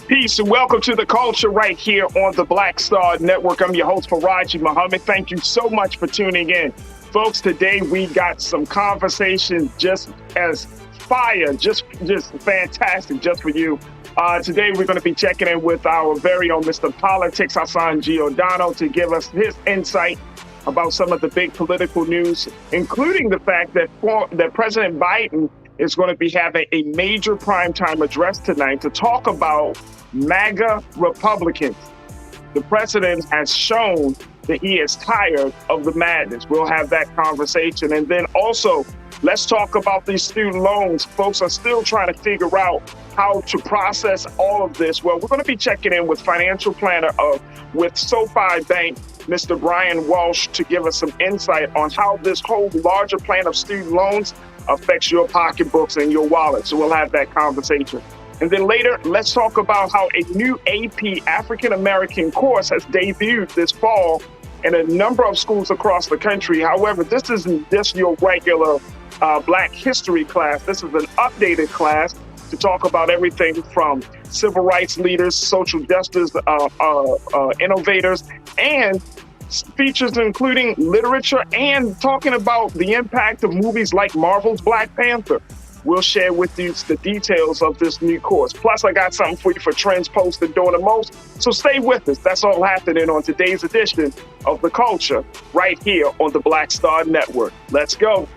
Peace and welcome to the culture right here on the Black Star Network. I'm your host, Farajii Muhammad. Thank you so much for tuning in. Folks, today we got some conversation just as fire, just fantastic just for you. Today we're going to be checking in with our very own Mr. Politics, Hassan Giordano, to give us his insight about some of the big political news, including the fact that President Biden is going to be having a major primetime address tonight to talk about MAGA Republicans. The president has shown that he is tired of the madness. We'll have that conversation. And then also, let's talk about these student loans. Folks are still trying to figure out how to process all of this. Well, we're going to be checking in with financial planner with SoFi Bank, Mr. Brian Walsh, to give us some insight on how this whole larger plan of student loans affects your pocketbooks and your wallet. So we'll have that conversation. And then later, let's talk about how a new AP African American course has debuted this fall in a number of schools across the country. However, this isn't just your regular Black history class. This is an updated class to talk about everything from civil rights leaders, social justice innovators, and features including literature and talking about the impact of movies like Marvel's Black Panther. We'll share with you the details of this new course. Plus, I got something for you for Trends Posted Doing the Most. So stay with us. That's all happening on today's edition of The Culture right here on the Black Star Network. Let's go.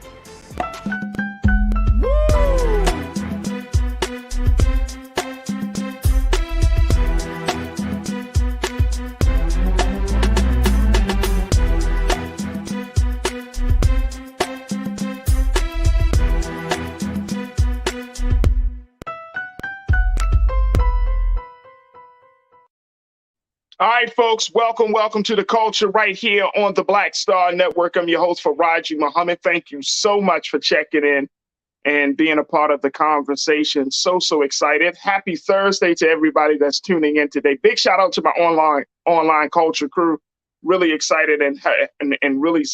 All right, folks, welcome to the culture right here on the Black Star Network. I'm your host, Farajii Muhammad. Thank you so much for checking in and being a part of the conversation. So excited. Happy Thursday to everybody that's tuning in today. Big shout out to my online culture crew. Really excited and really,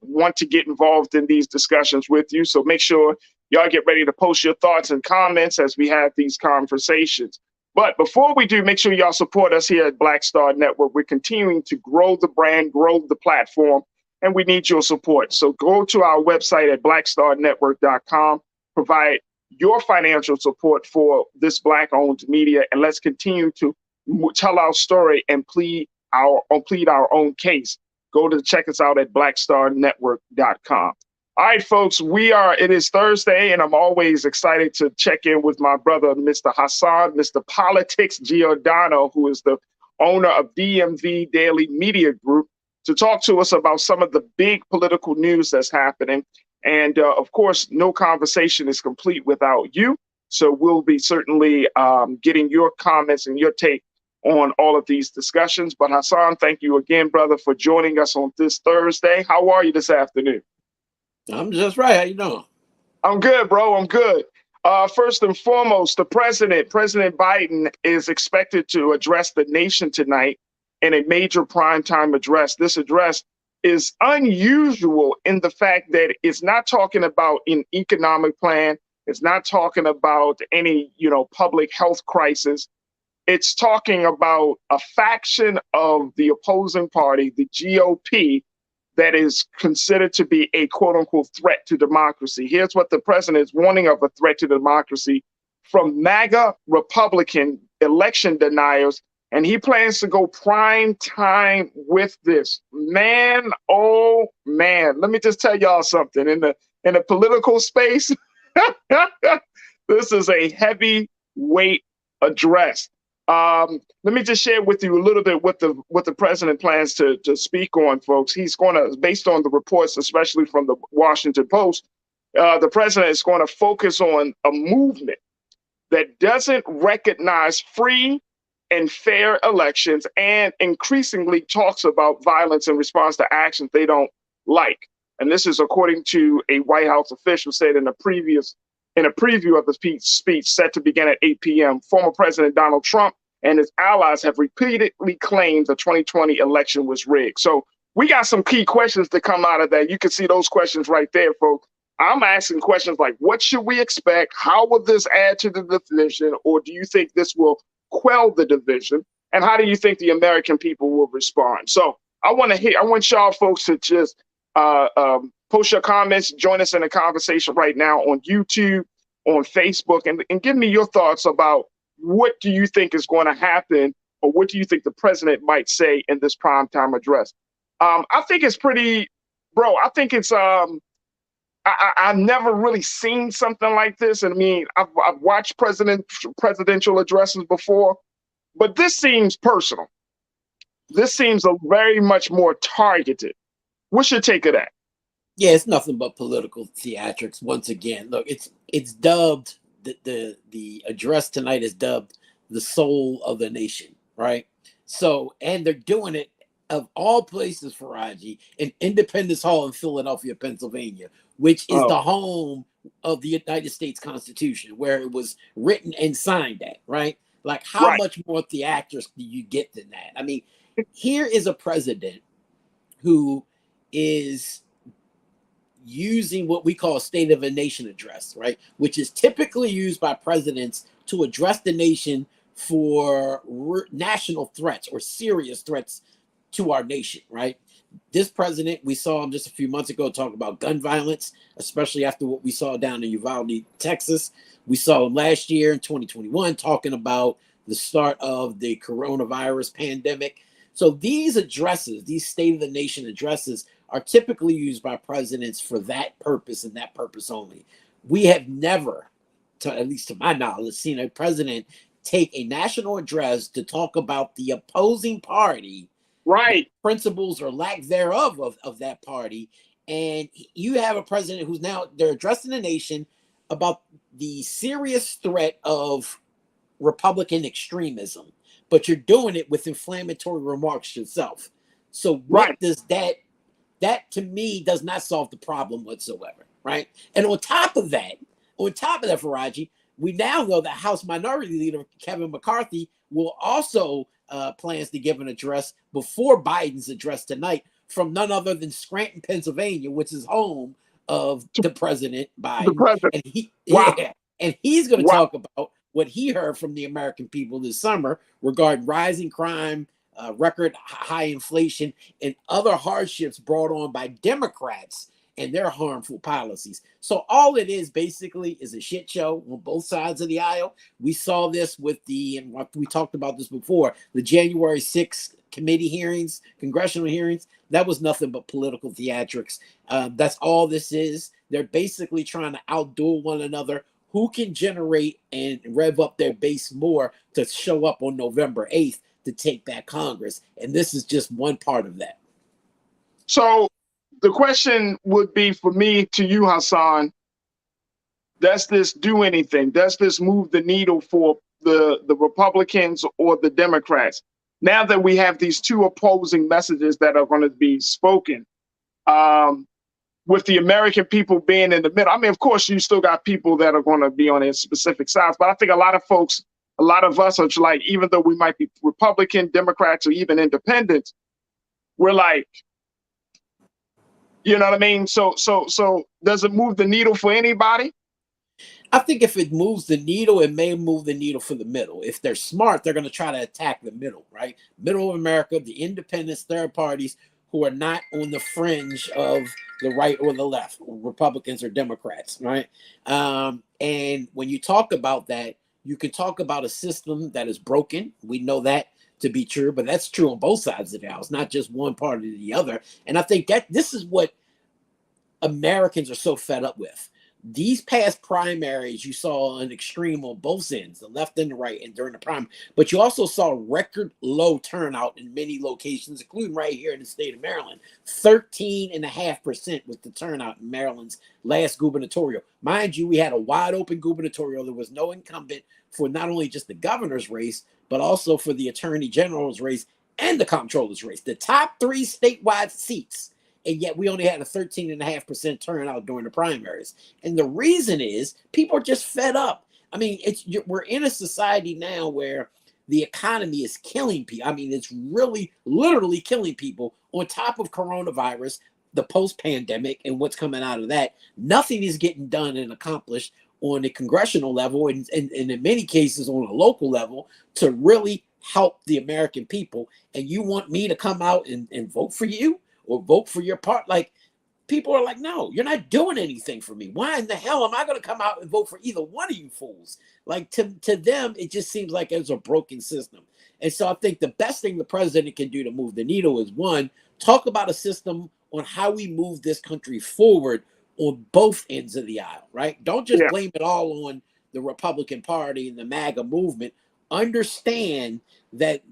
want to get involved in these discussions with you. So make sure y'all get ready to post your thoughts and comments as we have these conversations. But before we do, make sure y'all support us here at Black Star Network. We're continuing to grow the brand, grow the platform, and we need your support. So go to our website at blackstarnetwork.com, provide your financial support for this Black-owned media, and let's continue to tell our story and plead our own case. Go to check us out at blackstarnetwork.com. All right, folks, it is Thursday, and I'm always excited to check in with my brother, Mr. Hassan, Mr. Politics Giordano, who is the owner of DMV Daily Media Group, to talk to us about some of the big political news that's happening. And of course, no conversation is complete without you. So we'll be certainly getting your comments and your take on all of these discussions. But Hassan, thank you again, brother, for joining us on this Thursday. How are you this afternoon? I'm just right. How you doing? I'm good, bro. I'm good. First and foremost, President Biden is expected to address the nation tonight in a major primetime address. This address is unusual in the fact that it's not talking about an economic plan. It's not talking about any, public health crisis. It's talking about a faction of the opposing party, the GOP, that is considered to be a quote unquote threat to democracy. Here's what the president is warning of: a threat to democracy from MAGA Republican election deniers. And he plans to go prime time with this. Man, oh man, let me just tell y'all something. In the political space, this is a heavyweight address. Let me just share with you a little bit what the president plans to speak on, folks. He's going to, based on the reports, especially from the Washington Post, the president is going to focus on a movement that doesn't recognize free and fair elections and increasingly talks about violence in response to actions they don't like. And this is according to a White House official said in a preview of the speech set to begin at 8 p.m. Former President Donald Trump and his allies have repeatedly claimed the 2020 election was rigged. So we got some key questions to come out of that. You can see those questions right there, folks. I'm asking questions like, what should we expect? How will this add to the division? Or do you think this will quell the division? And how do you think the American people will respond? So I want y'all folks to just post your comments, join us in the conversation right now on YouTube, on Facebook, and give me your thoughts about what do you think is going to happen, or what do you think the president might say in this primetime address? I think it's pretty, bro. I think it's I've never really seen something like this. And I mean, I've watched presidential addresses before, but this seems personal. This seems a very much more targeted. What's your take of that? Yeah, it's nothing but political theatrics. Once again, look, it's dubbed the address tonight is dubbed the soul of the nation, right? So, and they're doing it of all places, Farajii, in Independence Hall in Philadelphia, Pennsylvania, which is Oh, the home of the United States Constitution, where it was written and signed at, right? Like, how right, much more theatrics do you get than that? I mean, here is a president who is using what we call a State of a Nation address, right? Which is typically used by presidents to address the nation for national threats or serious threats to our nation, right? This president, we saw him just a few months ago talk about gun violence, especially after what we saw down in Uvalde, Texas. We saw him last year in 2021 talking about the start of the coronavirus pandemic. So these addresses, these State of the Nation addresses, are typically used by presidents for that purpose and that purpose only. We have never, at least to my knowledge, seen a president take a national address to talk about the opposing party, the right. principles or lack thereof of that party. And you have a president who's now, they're addressing the nation about the serious threat of Republican extremism, but you're doing it with inflammatory remarks yourself. So Right. what does that to me does not solve the problem whatsoever, right? And on top of that, Farajii, we now know that House Minority Leader Kevin McCarthy will also plans to give an address before Biden's address tonight from none other than Scranton, Pennsylvania, which is home of To the President the Biden, president. and Wow. he's going to Wow. talk about what he heard from the American people this summer regarding rising crime, record high inflation, and other hardships brought on by Democrats and their harmful policies. So all it is basically is a shit show on both sides of the aisle. We saw this with and we talked about this before, the January 6th committee hearings, congressional hearings. That was nothing but political theatrics. That's all this is. They're basically trying to outduel one another. Who can generate and rev up their base more to show up on November 8th to take back Congress? And this is just one part of that. So the question would be for me to you, Hassan, does this do anything? Does this move the needle for the Republicans or the Democrats? Now that we have these two opposing messages that are going to be spoken, um, with the American people being in the middle. I mean, of course, you still got people that are going to be on their specific sides, but I think a lot of folks, a lot of us are like, even though we might be Republican, Democrats, or even independents, we're like, you know what I mean? So does it move the needle for anybody? I think if it moves the needle, it may move the needle for the middle. If they're smart, they're going to try to attack the middle, right? Middle of America, the independents, third parties who are not on the fringe of the right or the left, Republicans or Democrats, right? And when you talk about that, you can talk about a system that is broken. We know that to be true, but that's true on both sides of the house, not just one party or the other. And I think that this is what Americans are so fed up with. These past primaries, you saw an extreme on both ends, the left and the right, and during the primary. But you also saw record low turnout in many locations, including right here in the state of Maryland. 13.5% was the turnout in Maryland's last gubernatorial. Mind you, we had a wide open gubernatorial. There was no incumbent for not only just the governor's race, but also for the attorney general's race and the comptroller's race. The top three statewide seats, and yet we only had a 13.5% turnout during the primaries. And the reason is people are just fed up. I mean, we're in a society now where the economy is killing people. I mean, it's really literally killing people on top of coronavirus. the post-pandemic and what's coming out of that, nothing is getting done and accomplished on the congressional level and in many cases on a local level to really help the American people. And you want me to come out and vote for you or vote for your part? Like, people are like, no, you're not doing anything for me. Why in the hell am I going to come out and vote for either one of you fools? Like, to them, it just seems like it's a broken system. And so I think the best thing the president can do to move the needle is, one, talk about a system on how we move this country forward on both ends of the aisle, right? Don't just Yeah. blame it all on the Republican Party and the MAGA movement. Understand that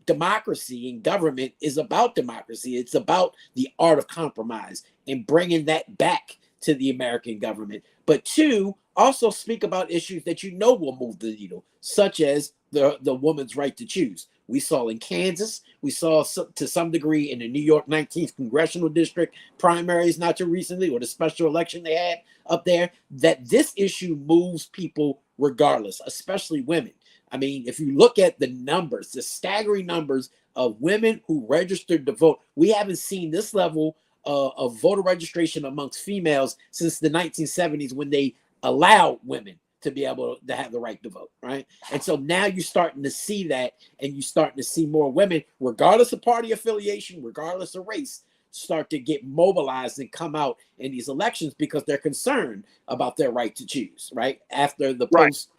democracy and government is about democracy. It's about the art of compromise and bringing that back to the American government. But two, also speak about issues that you know will move the needle, such as the woman's right to choose. We saw in Kansas, we saw to some degree in the New York 19th congressional district primaries not too recently, or the special election they had up there, that this issue moves people regardless, especially women. I mean, if you look at the numbers, the staggering numbers of women who registered to vote, we haven't seen this level of voter registration amongst females since the 1970s, when they allowed women to be able to have the right to vote, right? And so now you're starting to see that, and you're starting to see more women, regardless of party affiliation, regardless of race, start to get mobilized and come out in these elections because they're concerned about their right to choose, right? After the Right. post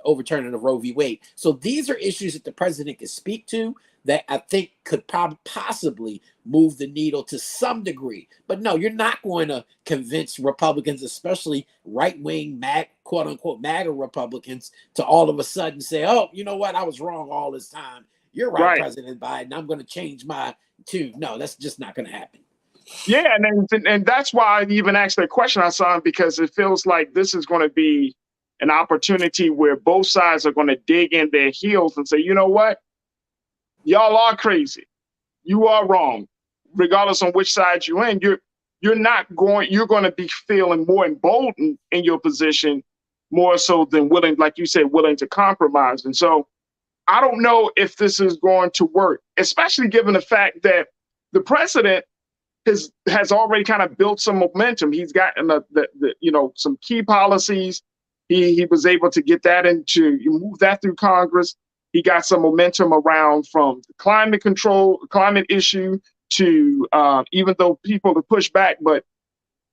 overturning of Roe v. Wade. So these are issues that the president can speak to that I think could possibly move the needle to some degree. But no, you're not going to convince Republicans, especially right-wing, quote unquote, MAGA Republicans, to all of a sudden say, oh, you know what? I was wrong all this time. You're right, Right. President Biden. I'm going to change my tune. No, that's just not going to happen. Yeah, and that's why I even asked that question, Hassan, because it feels like this is going to be an opportunity where both sides are going to dig in their heels and say, you know what? Y'all are crazy. You are wrong. Regardless on which side you're in, you're going to be feeling more emboldened in your position, more so than willing, like you said, willing to compromise. And so I don't know if this is going to work, especially given the fact that the president has already kind of built some momentum. He's gotten some key policies. He was able to get that move that through Congress. He got some momentum around, from the climate issue to even though people have pushed back, but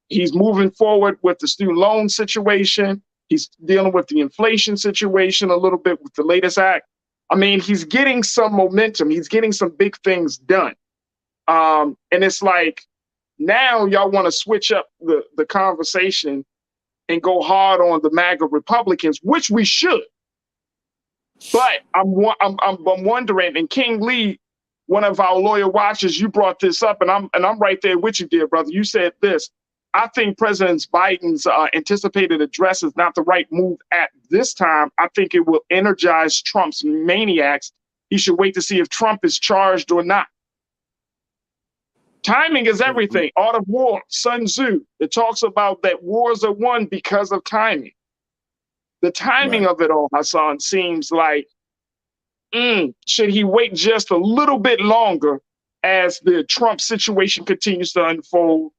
he's moving forward with the student loan situation. He's dealing with the inflation situation a little bit with the latest act. I mean, he's getting some momentum. He's getting some big things done. And it's like, now y'all want to switch up the conversation and go hard on the MAGA Republicans, which we should. But I'm wondering, and King Lee, one of our lawyer watchers, you brought this up, and I'm right there with you, dear brother. You said this. I think President Biden's anticipated address is not the right move at this time. I think it will energize Trump's maniacs. He should wait to see if Trump is charged or not. Timing is everything. Art of War, Sun Tzu. It talks about that wars are won because of timing. The timing of it all, Hassan, seems like, should he wait just a little bit longer as the Trump situation continues to unfold?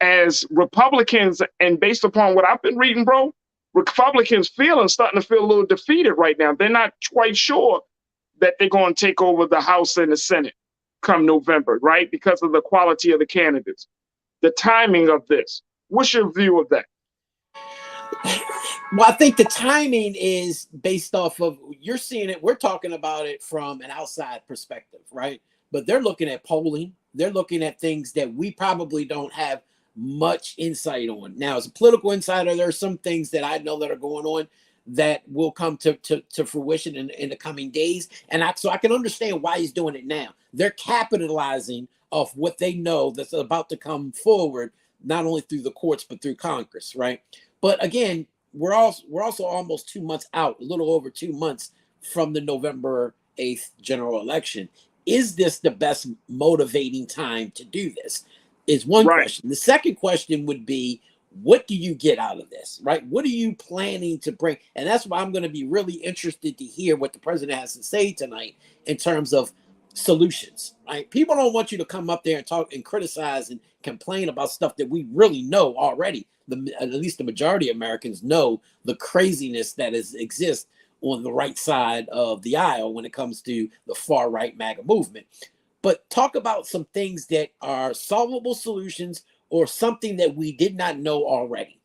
As Republicans, and based upon what I've been reading, bro, Republicans starting to feel a little defeated right now. They're not quite sure that they're going to take over the House and the Senate come November, right? Because of the quality of the candidates. The timing of this. What's your view of that? Well, I think the timing is based off of, you're seeing it, we're talking about it from an outside perspective, right? But they're looking at polling. They're looking at things that we probably don't have much insight on. Now, as a political insider, there are some things that I know that are going on that will come to fruition in the coming days. And so I can understand why he's doing it now. They're capitalizing off what they know that's about to come forward, not only through the courts, but through Congress, right? But again, we're also almost 2 months out, a little over 2 months from the November 8th general election. Is this the best motivating time to do this? Is one question. The second question would be, what do you get out of this, right? What are you planning to bring? And that's why I'm going to be really interested to hear what the president has to say tonight in terms of solutions, right? People don't want you to come up there and talk and criticize and complain about stuff that we really know already. At least the majority of Americans know the craziness that exists on the right side of the aisle when it comes to the far right MAGA movement. But talk about some things that are solvable solutions or something that we did not know already.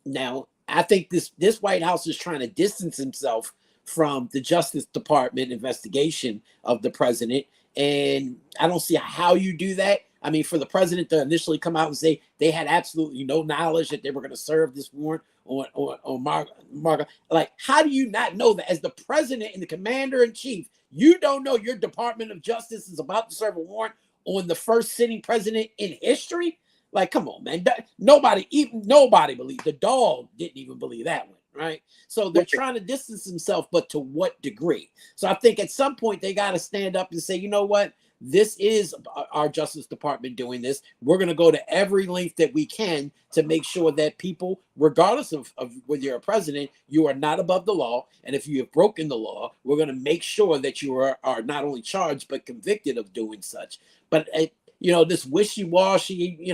Now, I think this White House is trying to distance himself from the Justice Department investigation of the president, and I don't see how you do that. I mean, for the president to initially come out and say they had absolutely no knowledge that they were going to serve this warrant on Margo, like, how do you not know that as the president and the commander in chief, you don't know your Department of Justice is about to serve a warrant on the first sitting president in history? Like, come on, man. Nobody believed. The dog didn't even believe that one, right? So they're trying to distance themselves, but to what degree? So I think at some point they got to stand up and say, you know what? This is our Justice Department doing this. We're going to go to every length that we can to make sure that people, regardless of whether you're a president, you are not above the law. And if you have broken the law, we're going to make sure that you are not only charged, but convicted of doing such. But this wishy-washy,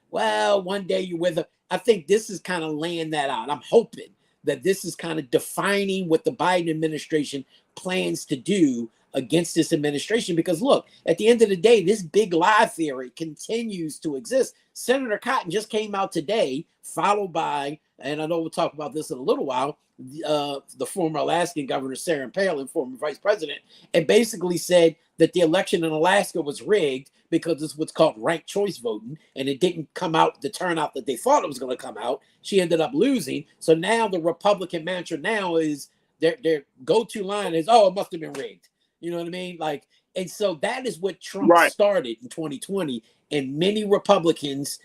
well, one day you're with them. I think this is kind of laying that out. I'm hoping that this is kind of defining what the Biden administration plans to do against this administration. Because look, at the end of the day, this big lie theory continues to exist. Senator Cotton just came out today, followed by, and I know we'll talk about this in a little while, the former Alaskan governor, Sarah Palin, former vice president, and basically said that the election in Alaska was rigged because it's what's called ranked choice voting, and it didn't come out the turnout that they thought it was going to come out. She ended up losing. So now the Republican mantra now is their go-to line is, oh, it must have been rigged. You know what I mean? Like, and so that is what Trump started in 2020. And many Republicans,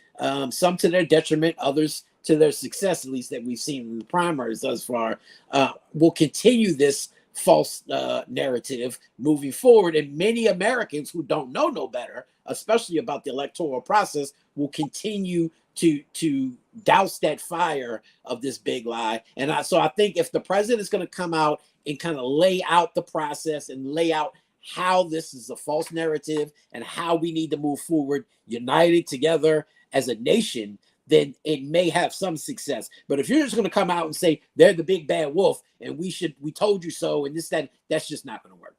some to their detriment, others to their success, at least that we've seen in the primaries thus far, will continue this false narrative moving forward. And many Americans who don't know no better, especially about the electoral process, will continue to douse that fire of this big lie. And so I think if the president is going to come out and kind of lay out the process and lay out how this is a false narrative and how we need to move forward, united together as a nation, then it may have some success. But if you're just going to come out and say they're the big bad wolf and we told you so, and that's just not going to work.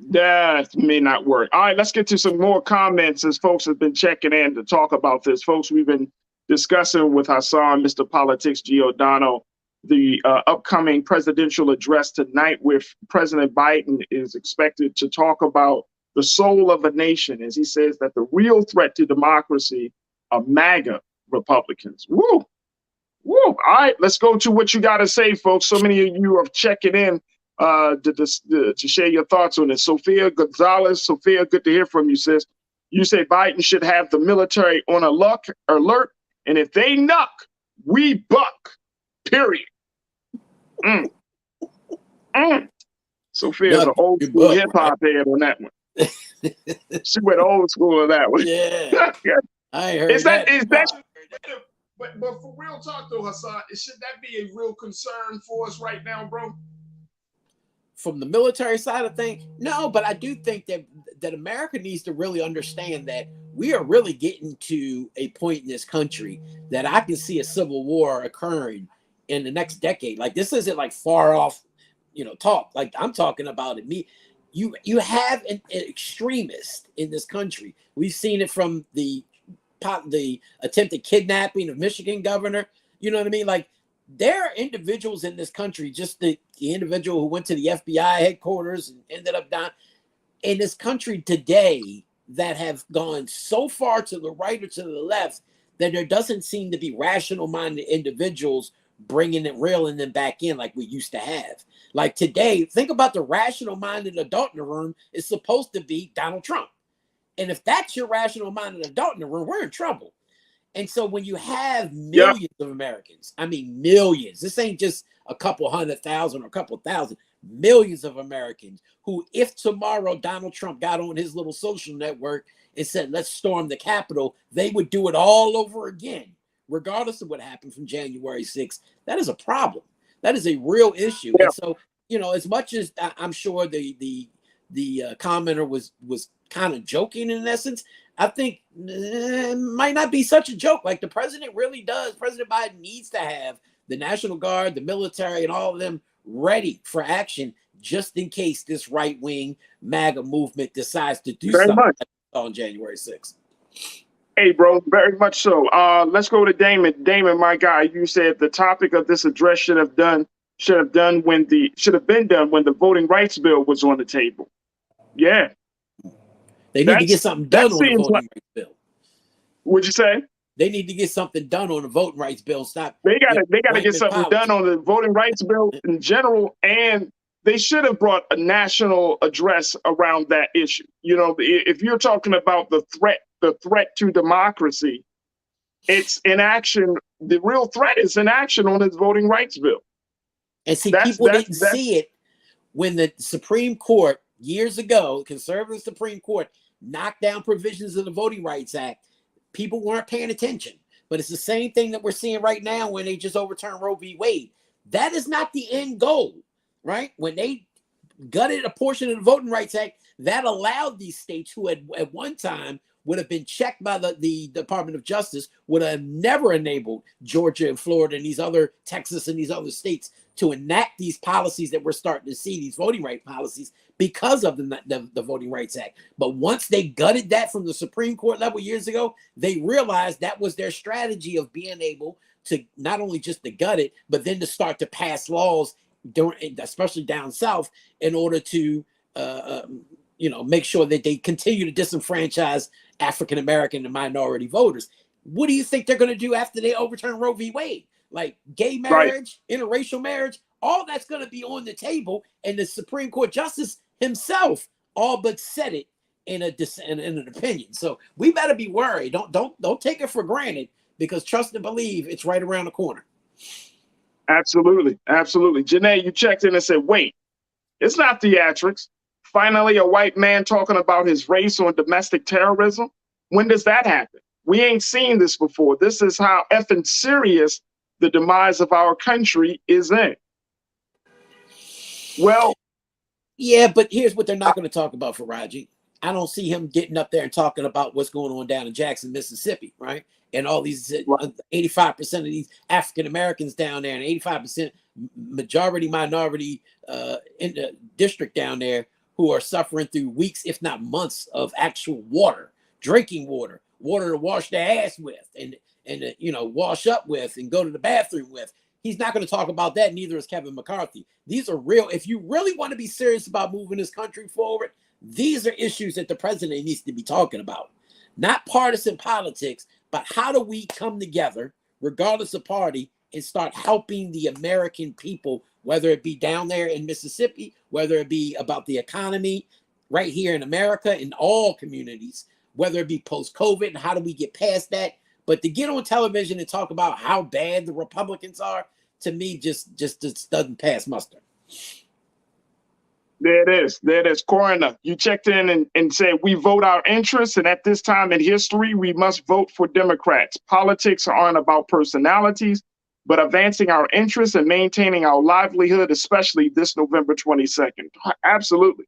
That may not work. All right, let's get to some more comments as folks have been checking in to talk about this. Folks, we've been discussing with Hassan, Mr. Politics Giordano, the upcoming presidential address tonight, where President Biden is expected to talk about the soul of a nation, as he says that the real threat to democracy are MAGA Republicans. Woo! Woo! All right, let's go to what you got to say, folks. So many of you are checking in to share your thoughts on it. Sophia Gonzalez. Sophia, good to hear from you, sis. You say Biden should have the military on alert, and if they knuck, we buck. Period. Sophia's an old school hip hop head on that one. She went old school on that one. Yeah, I heard But for real talk though, Hassan, should that be a real concern for us right now, bro? From the military side of things, no, but I do think that America needs to really understand that we are really getting to a point in this country that I can see a civil war occurring in the next decade. Like, this isn't like far off, talk. Like, I'm talking about it. You have an extremist in this country. We've seen it from the attempted kidnapping of Michigan governor. You know what I mean? Like, there are individuals in this country, just the individual who went to the FBI headquarters and ended up down in this country today, that have gone so far to the right or to the left that there doesn't seem to be rational-minded individuals bringing it, reeling them back in like we used to have. Like today, think about the rational-minded adult in the room is supposed to be Donald Trump. And if that's your rational-minded adult in the room, we're in trouble. And so when you have millions of Americans, I mean millions, this ain't just a couple 100,000 or a couple thousand, millions of Americans who, if tomorrow Donald Trump got on his little social network and said, let's storm the Capitol, they would do it all over again, regardless of what happened from January 6th. That is a problem. That is a real issue. And so, as much as I'm sure the commenter was kind of joking in essence. I think it might not be such a joke. Like the president really does. President Biden needs to have the National Guard, the military, and all of them ready for action just in case this right-wing MAGA movement decides to do Very something much. on January 6th. Hey, bro, very much so. Let's go to Damon. Damon, my guy, you said the topic of this address should have been done when the voting rights bill was on the table. Yeah. They need to get something done on the voting rights bill. What'd you say? They need to get something done on the voting rights bill. Stop. They gotta get something done on the voting rights bill in general, and they should have brought a national address around that issue. You know, if you're talking about the threat to democracy, it's inaction. The real threat is inaction on this voting rights bill. And see, people didn't see it when the Supreme Court years ago, conservative Supreme Court, knocked down provisions of the Voting Rights Act. People weren't paying attention. But it's the same thing that we're seeing right now when they just overturned Roe v. Wade. That is not the end goal, right? When they gutted a portion of the Voting Rights Act, that allowed these states who had at one time would have been checked by the Department of Justice, would have never enabled Georgia and Florida and these other, Texas and these other states to enact these policies that we're starting to see, these voting rights policies, because of the Voting Rights Act. But once they gutted that from the Supreme Court level years ago, they realized that was their strategy of being able to not only just to gut it, but then to start to pass laws, especially down south, in order to make sure that they continue to disenfranchise African American and minority voters. What do you think they're going to do after they overturn Roe v. Wade? Like gay marriage, interracial marriage, all that's going to be on the table. And the Supreme Court Justice himself all but said it in an opinion. So we better be worried. Don't take it for granted, because trust and believe it's right around the corner. Absolutely. Absolutely. Janae, you checked in and said, wait, it's not theatrics. Finally, a white man talking about his race on domestic terrorism. When does that happen? We ain't seen this before. This is how effing serious the demise of our country is in. Well, yeah, but here's what they're not going to talk about, Farajii. I don't see him getting up there and talking about what's going on down in Jackson, Mississippi, right? And all these 85% of these African Americans down there, and 85% majority minority in the district down there, who are suffering through weeks, if not months, of actual water, drinking water to wash their ass with, and wash up with, and go to the bathroom with. He's not going to talk about that. Neither is Kevin McCarthy. These are real. If you really want to be serious about moving this country forward, these are issues that the president needs to be talking about. Not partisan politics, but how do we come together, regardless of party, and start helping the American people, whether it be down there in Mississippi, whether it be about the economy right here in America, in all communities, whether it be post-COVID, and how do we get past that. But to get on television and talk about how bad the Republicans are, to me, just doesn't pass muster. There it is. There it is. Coroner, you checked in and said, we vote our interests, and at this time in history, we must vote for Democrats. Politics aren't about personalities, but advancing our interests and maintaining our livelihood, especially this November 22nd. Absolutely.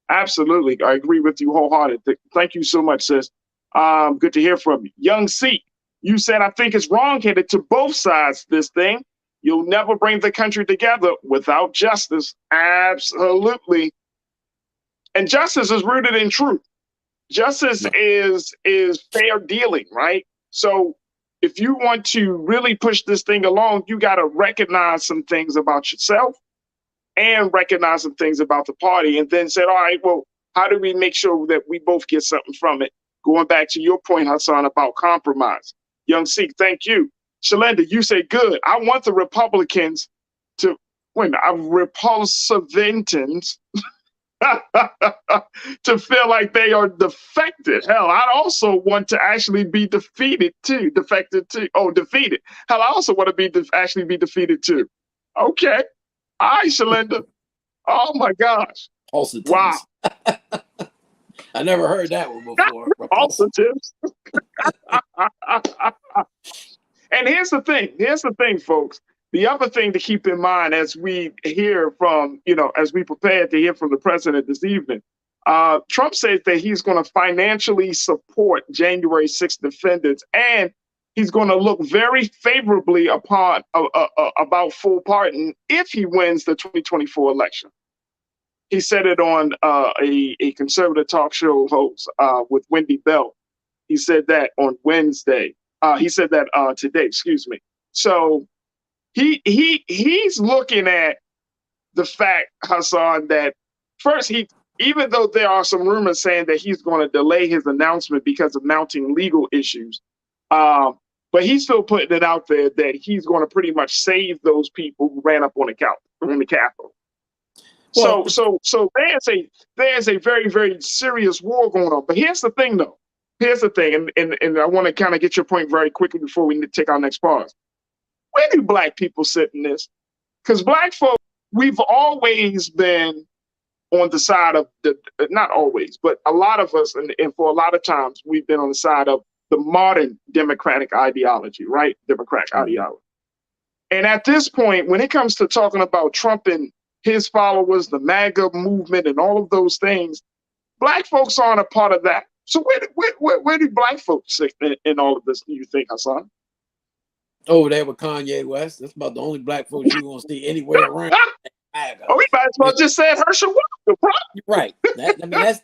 Absolutely. I agree with you wholeheartedly. Thank you so much, sis. Good to hear from you. Young C, you said, I think it's wrong-headed to both sides, this thing. You'll never bring the country together without justice. Absolutely. And justice is rooted in truth. Justice is fair dealing, right? So if you want to really push this thing along, you got to recognize some things about yourself and recognize some things about the party, and then said, all right, well, how do we make sure that we both get something from it? Going back to your point, Hassan, about compromise. Young Sikh, thank you. Shalinda, you say good. I want the Republicans to, Repulsivantons to feel like they are defected. Hell, I'd also want to actually be defeated too. Defected too. Oh, defeated. Hell, I also want to be actually be defeated too. Okay. All right, Shalinda. Oh my gosh. Pulsatives. Wow. I never heard that one before. Pulsatives. And here's the thing, folks. The other thing to keep in mind as we hear from, as we prepare to hear from the president this evening, Trump said that he's going to financially support January 6th defendants, and he's going to look very favorably upon about full pardon if he wins the 2024 election. He said it on a conservative talk show host with Wendy Bell. He said that on Wednesday. He said that today, excuse me. So he's looking at the fact, Hassan, that first, even though there are some rumors saying that he's going to delay his announcement because of mounting legal issues, but he's still putting it out there that he's going to pretty much save those people who ran up on the Capitol. Well, so there's a very, very serious war going on. But here's the thing, though. Here's the thing, and I want to kind of get your point very quickly before we take our next pause. Where do black people sit in this? Because black folk, we've always been on the side of not always, but a lot of us, and for a lot of times, we've been on the side of the modern democratic ideology, right? Democratic ideology. And at this point, when it comes to talking about Trump and his followers, the MAGA movement, and all of those things, black folks aren't a part of that. So where do black folks sit in all of this, do you think, Hassan? Over there with Kanye West. That's about the only black folks you're going to see anywhere around. Oh, we might as well just say Herschel Walker. Right. That's,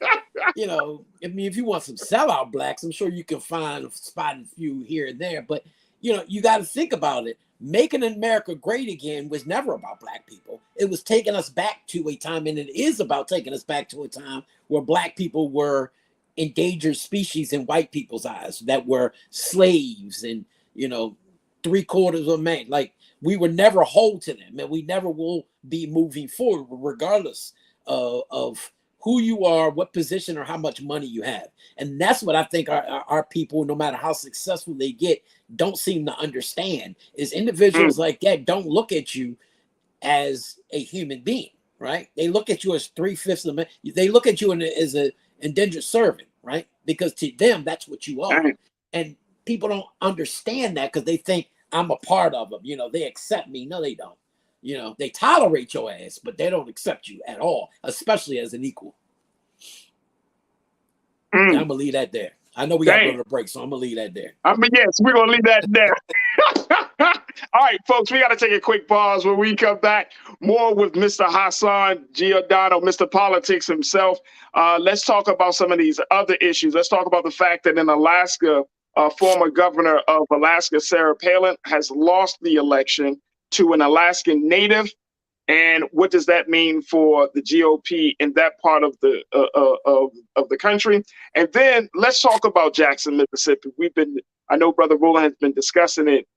if you want some sellout blacks, I'm sure you can find a spotted few here and there. But, you got to think about it. Making America great again was never about black people. It was taking us back to a time, and it is about taking us back to a time where black people were endangered species in white people's eyes, that were slaves and, 3/4 of man. Like, we were never whole to them, and we never will be moving forward, regardless of who you are, what position, or how much money you have. And that's what I think our people, no matter how successful they get, don't seem to understand, is individuals like that don't look at you as a human being, right? They look at you as 3/5 of man. They look at you as an indentured servant, right? Because to them, that's what you are. And people don't understand that because they think I'm a part of them. They accept me. No, they don't. They tolerate your ass, but they don't accept you at all, especially as an equal. I'm going to leave that there. I know we got to go to the break, so I'm going to leave that there. Yes, we're going to leave that there. All right, folks, we got to take a quick pause. When we come back, more with Mr. Hassan Giordano, Mr. Politics himself. Let's talk about some of these other issues. Let's talk about the fact that in Alaska, former governor of Alaska, Sarah Palin, has lost the election to an Alaskan native. And what does that mean for the GOP in that part of the country? And then let's talk about Jackson, Mississippi. I know Brother Roland has been discussing it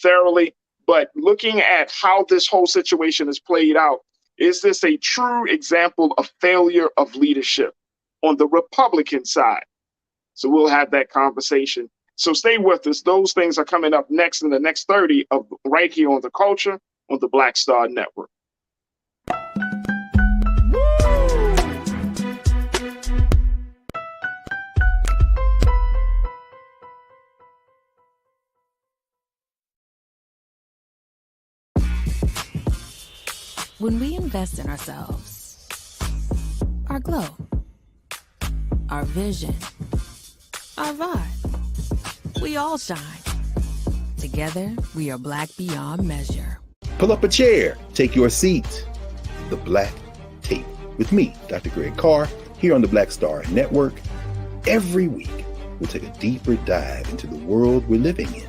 thoroughly, but looking at how this whole situation is played out, is this a true example of failure of leadership on the Republican side? So we'll have that conversation. So stay with us. Those things are coming up next in the next 30 of right here on The Culture on the Black Star Network. When we invest in ourselves, our glow, our vision, our vibe, we all shine. Together, we are black beyond measure. Pull up a chair, take your seat. The Black Tape with me, Dr. Greg Carr, here on the Black Star Network. Every week, we'll take a deeper dive into the world we're living in.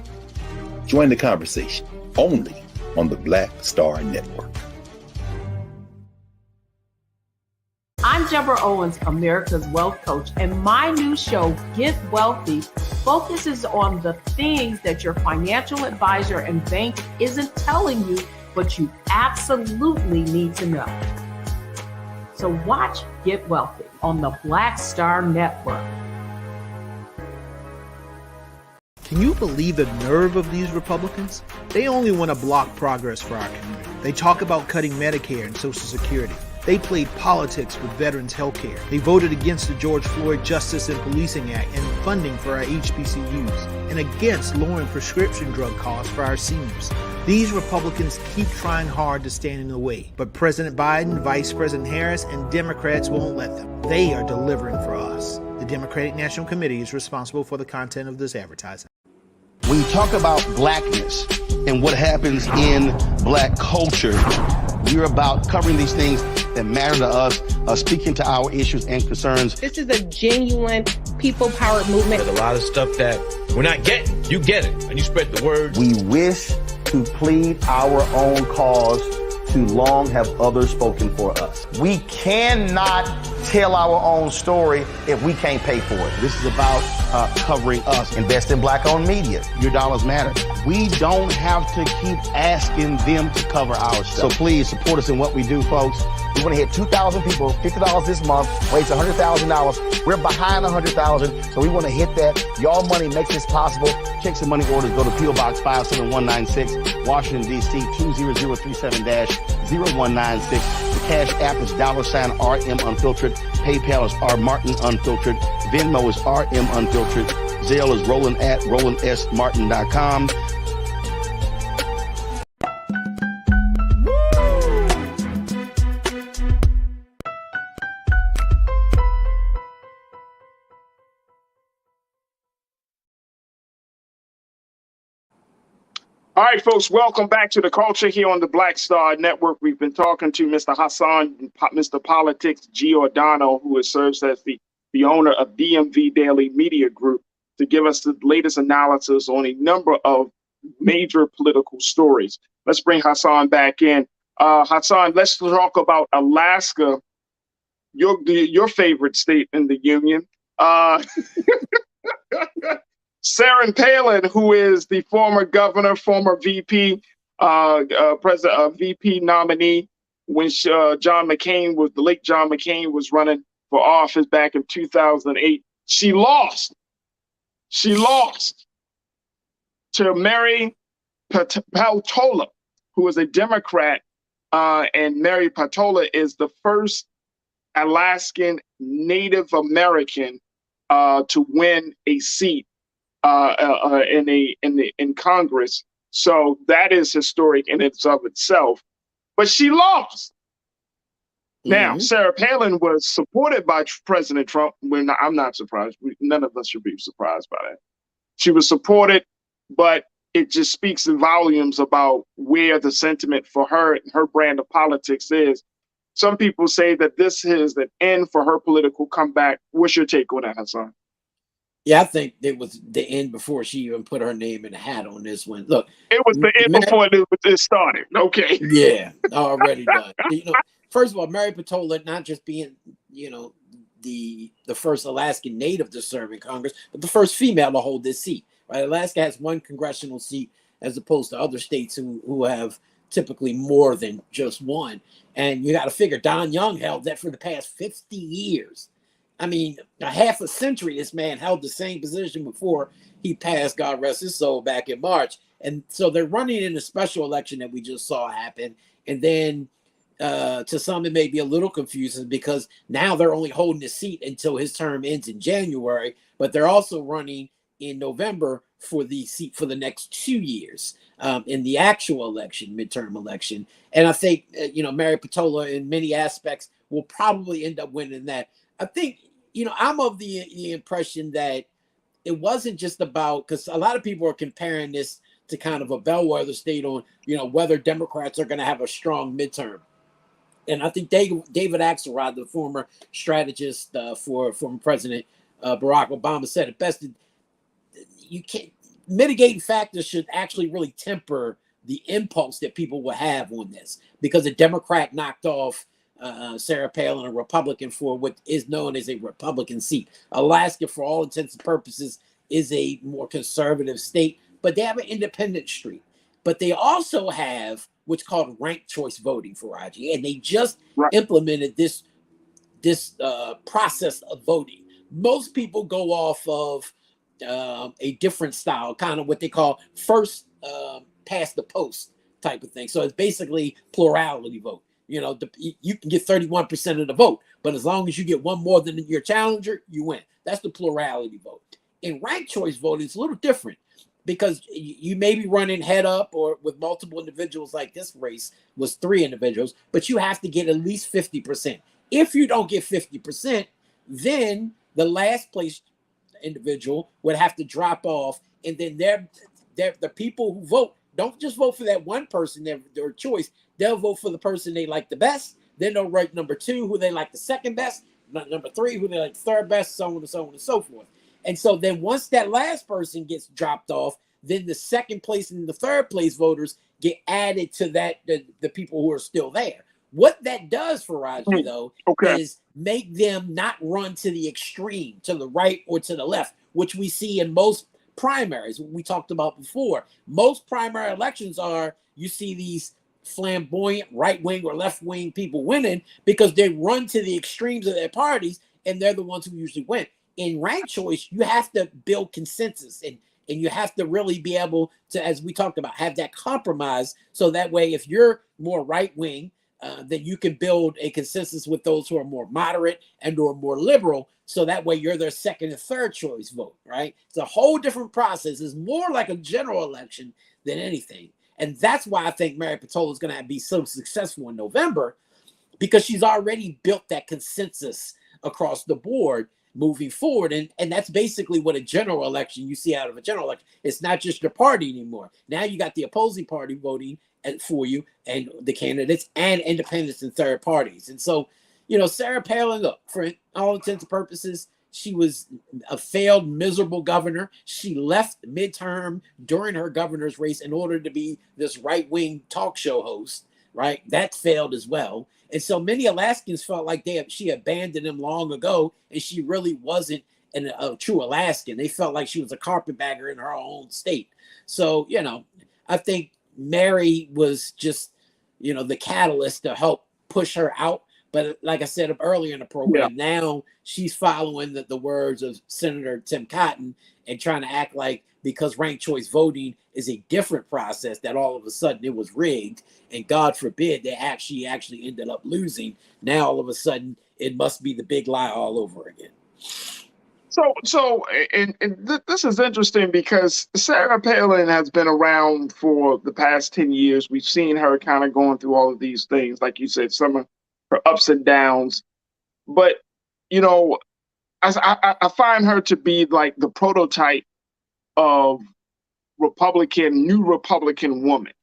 Join the conversation only on the Black Star Network. I'm Deborah Owens, America's Wealth Coach, and my new show, Get Wealthy, focuses on the things that your financial advisor and bank isn't telling you, but you absolutely need to know. So watch Get Wealthy on the Black Star Network. Can you believe the nerve of these Republicans? They only want to block progress for our community. They talk about cutting Medicare and Social Security. They played politics with veterans' health care. They voted against the George Floyd Justice and Policing Act and funding for our HBCUs, and against lowering prescription drug costs for our seniors. These Republicans keep trying hard to stand in the way, but President Biden, Vice President Harris, and Democrats won't let them. They are delivering for us. The Democratic National Committee is responsible for the content of this advertising. When you talk about blackness and what happens in black culture, we're about covering these things that matter to us, speaking to our issues and concerns. This is a genuine people-powered movement. There's a lot of stuff that we're not getting. You get it, and you spread the word. We wish to plead our own cause. Too long have others spoken for us. We cannot tell our own story if we can't pay for it. This is about covering us. Invest in black-owned media. Your dollars matter. We don't have to keep asking them to cover our stuff. So please support us in what we do, folks. We want to hit 2,000 people, $50 this month, raise $100,000. We're behind 100,000, so we want to hit that. Y'all money makes this possible. Checks and money orders go to P.O. Box 57196, Washington, D.C. 20037-0196. The Cash App is $RM Unfiltered. PayPal is R Martin Unfiltered. Venmo is RM Unfiltered. Zelle is Roland at RolandSMartin.com. All right, folks, welcome back to The Culture here on the Black Star Network. We've been talking to Mr. Hassan, Mr. Politics Giordano, who serves as the owner of DMV Daily Media Group, to give us the latest analysis on a number of major political stories. Let's bring Hassan back in. Hassan, let's talk about Alaska, your favorite state in the union. Sarah Palin, who is the former governor, former VP, VP nominee when John McCain was, the late John McCain was running for office back in 2008. She lost. She lost to Mary Peltola, who is a Democrat, and Mary Peltola is the first Alaskan Native American to win a seat in Congress. So that is historic in and of itself. But she lost. Now, Sarah Palin was supported by President Trump. I'm not surprised. None of us should be surprised by that. She was supported, but it just speaks in volumes about where the sentiment for her and her brand of politics is. Some people say that this is an end for her political comeback. What's your take on that, Hassan? Yeah, I think it was the end before she even put her name in the hat on this one. Look, it was the end before it started. Okay. Yeah, already done. First of all, Mary Peltola not just being, the first Alaskan native to serve in Congress, but the first female to hold this seat. Right? Alaska has one congressional seat as opposed to other states who have typically more than just one. And you got to figure Don Young held that for the past 50 years. I mean, a half a century, this man held the same position before he passed, God rest his soul, back in March. And so they're running in a special election that we just saw happen. And then to some, it may be a little confusing because now they're only holding the seat until his term ends in January, but they're also running in November for the seat for the next 2 years in the actual election, midterm election. And I think, Mary Peltola in many aspects will probably end up winning that. I think, I'm of the impression that it wasn't just about, because a lot of people are comparing this to kind of a bellwether state on, whether Democrats are going to have a strong midterm. And I think David Axelrod, the former strategist for former President Barack Obama, said it best. You can't, mitigating factors should actually really temper the impulse that people will have on this, because a Democrat knocked off Sarah Palin, a Republican, for what is known as a Republican seat. Alaska, for all intents and purposes, is a more conservative state, but they have an independent street. But they also have what's called ranked choice voting, Farajii, and they just implemented this process of voting. Most people go off of a different style, kind of what they call first past the post type of thing. So it's basically plurality vote. You can get 31% of the vote, but as long as you get one more than your challenger, you win. That's the plurality vote. In ranked choice voting, it's a little different. because you may be running head up or with multiple individuals, like this race was 3 individuals, but you have to get at least 50%. If you don't get 50%, then the last place individual would have to drop off, and then the people who vote don't just vote for that one person, their choice. They'll vote for the person they like the best. Then they'll write number 2, who they like the second best, number 3, who they like the third best, so on and so on and so forth. And so then once that last person gets dropped off, then the second place and the third place voters get added to that, the people who are still there. What that does for Farajii, though, is make them not run to the extreme, to the right or to the left, which we see in most primaries, we talked about before. Most primary elections are, you see these flamboyant right-wing or left-wing people winning because they run to the extremes of their parties, and they're the ones who usually win. In ranked choice, you have to build consensus, and you have to really be able to, as we talked about, have that compromise, so that way if you're more right-wing, then you can build a consensus with those who are more moderate and or more liberal, so that way you're their second and third choice vote, right? It's a whole different process. It's more like a general election than anything. And that's why I think Mary Patola is going to be so successful in November, because she's already built that consensus across the board moving forward. And that's basically what a general election you see out of a general election. It's not just your party anymore. Now you got the opposing party voting for you, and the candidates, and independents and third parties. And so, Sarah Palin, look, for all intents and purposes, she was a failed, miserable governor. She left midterm during her governor's race in order to be this right-wing talk show host, right? That failed as well. And so many Alaskans felt like she abandoned them long ago, and she really wasn't a true Alaskan. They felt like she was a carpetbagger in her own state. So, I think Mary was just, the catalyst to help push her out. But like I said earlier in the program, now she's following the words of Senator Tim Cotton and trying to act like, because ranked choice voting is a different process, that all of a sudden it was rigged, and God forbid they actually ended up losing. Now all of a sudden it must be the big lie all over again. So, this is interesting because Sarah Palin has been around for the past 10 years. We've seen her kind of going through all of these things, like you said, some of her ups and downs. But, I find her to be like the prototype of new Republican woman.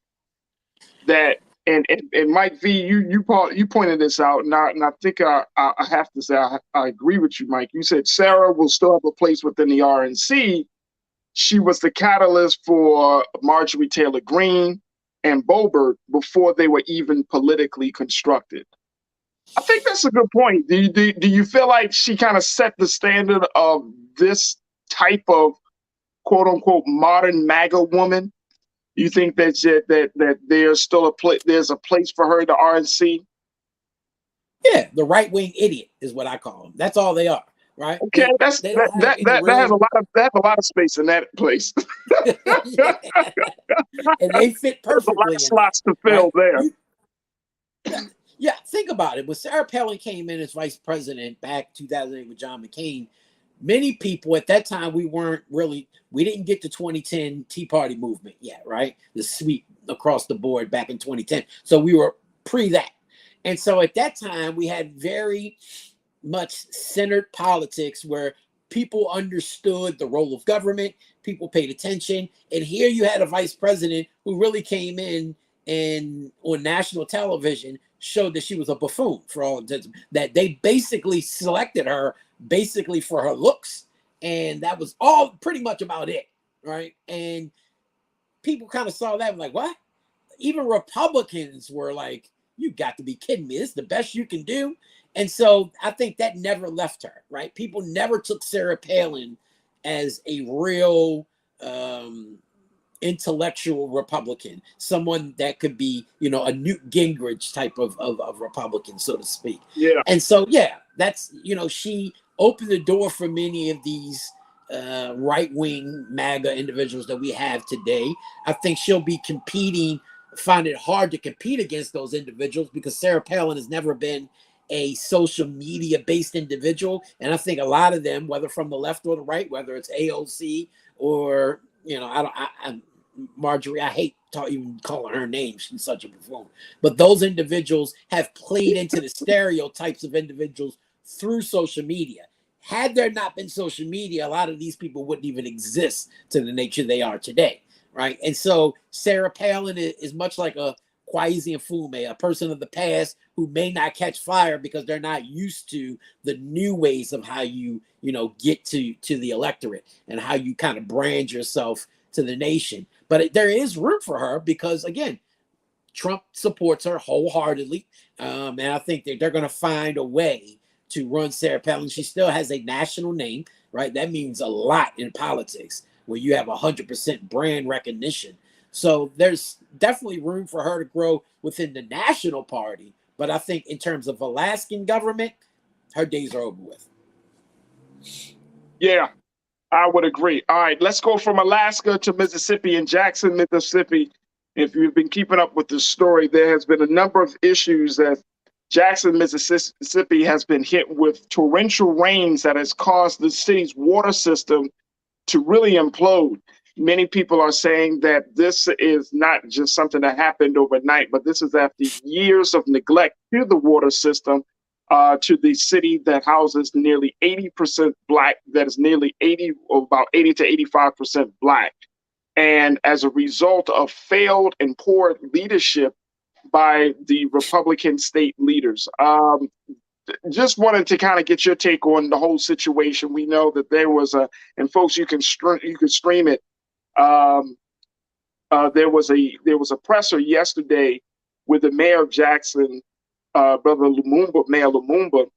That and Mike V, you pointed this out, and I think I have to say I agree with you, Mike. You said Sarah will still have a place within the RNC. She was the catalyst for Marjorie Taylor Greene and Boebert before they were even politically constructed. I think that's a good point. Do you feel like she kind of set the standard of this type of quote unquote modern MAGA woman? You think that there's still there's a place for her in the RNC? Yeah, the right wing idiot is what I call them. That's all they are, right? Okay, that has a lot of space in that place. And they fit perfectly. There's a lot of slots to fill there. Yeah, think about it. When Sarah Palin came in as vice president back 2008 with John McCain, many people at that time, we didn't get the 2010 Tea Party movement yet, right? The sweep across the board back in 2010. So we were pre that. And so at that time, we had very much centered politics where people understood the role of government, people paid attention. And here you had a vice president who really came in and on national television showed that she was a buffoon for all intents, that they basically selected her basically for her looks, and that was all pretty much about it, right? And people kind of saw that and like, what? Even Republicans were like, you got to be kidding me, this is the best you can do. And so I think that never left her, right? People never took Sarah Palin as a real intellectual Republican, someone that could be, a Newt Gingrich type of Republican, so to speak. Yeah. And so, that's, she opened the door for many of these right-wing MAGA individuals that we have today. I think she'll be find it hard to compete against those individuals because Sarah Palin has never been a social media based individual. And I think a lot of them, whether from the left or the right, whether it's AOC or Marjorie, I hate even calling her name. She's such a buffoon. But those individuals have played into the stereotypes of individuals through social media. Had there not been social media, a lot of these people wouldn't even exist to the nature they are today, right? And so Sarah Palin is much like a Kwesi Mfume, a person of the past who may not catch fire because they're not used to the new ways of how you get to the electorate and how you kind of brand yourself to the nation. But there is room for her because, again, Trump supports her wholeheartedly. And I think that they're going to find a way to run Sarah Palin. She still has a national name, right? That means a lot in politics where you have 100% brand recognition. So there's definitely room for her to grow within the national party. But I think in terms of Alaskan government, her days are over with. Yeah, I would agree. All right, let's go from Alaska to Mississippi and Jackson, Mississippi. If you've been keeping up with this story, there has been a number of issues that Jackson, Mississippi has been hit with torrential rains that has caused the city's water system to really implode. Many people are saying that this is not just something that happened overnight, but this is after years of neglect to the water system, to the city that houses nearly 80% Black, that is nearly about 80 to 85% Black. And as a result of failed and poor leadership by the Republican state leaders. Just wanted to kind of get your take on the whole situation. We know that there was and folks, you can stream it. There was a presser yesterday with the mayor of Jackson, Brother Lumumba, Mayor Lumumba,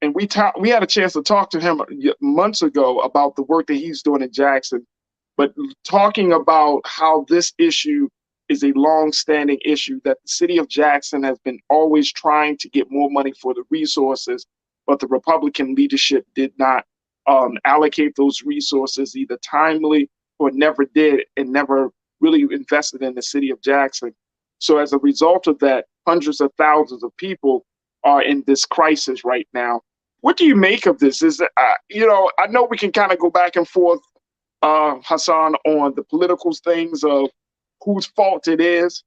and we had a chance to talk to him months ago about the work that he's doing in Jackson, but talking about how this issue is a long-standing issue, that the city of Jackson has been always trying to get more money for the resources, but the Republican leadership did not allocate those resources either timely or never did, and never really invested in the city of Jackson. So as a result of that, hundreds of thousands of people are in this crisis right now. What do you make of this? I know we can kind of go back and forth, Hassan, on the political things of whose fault it is.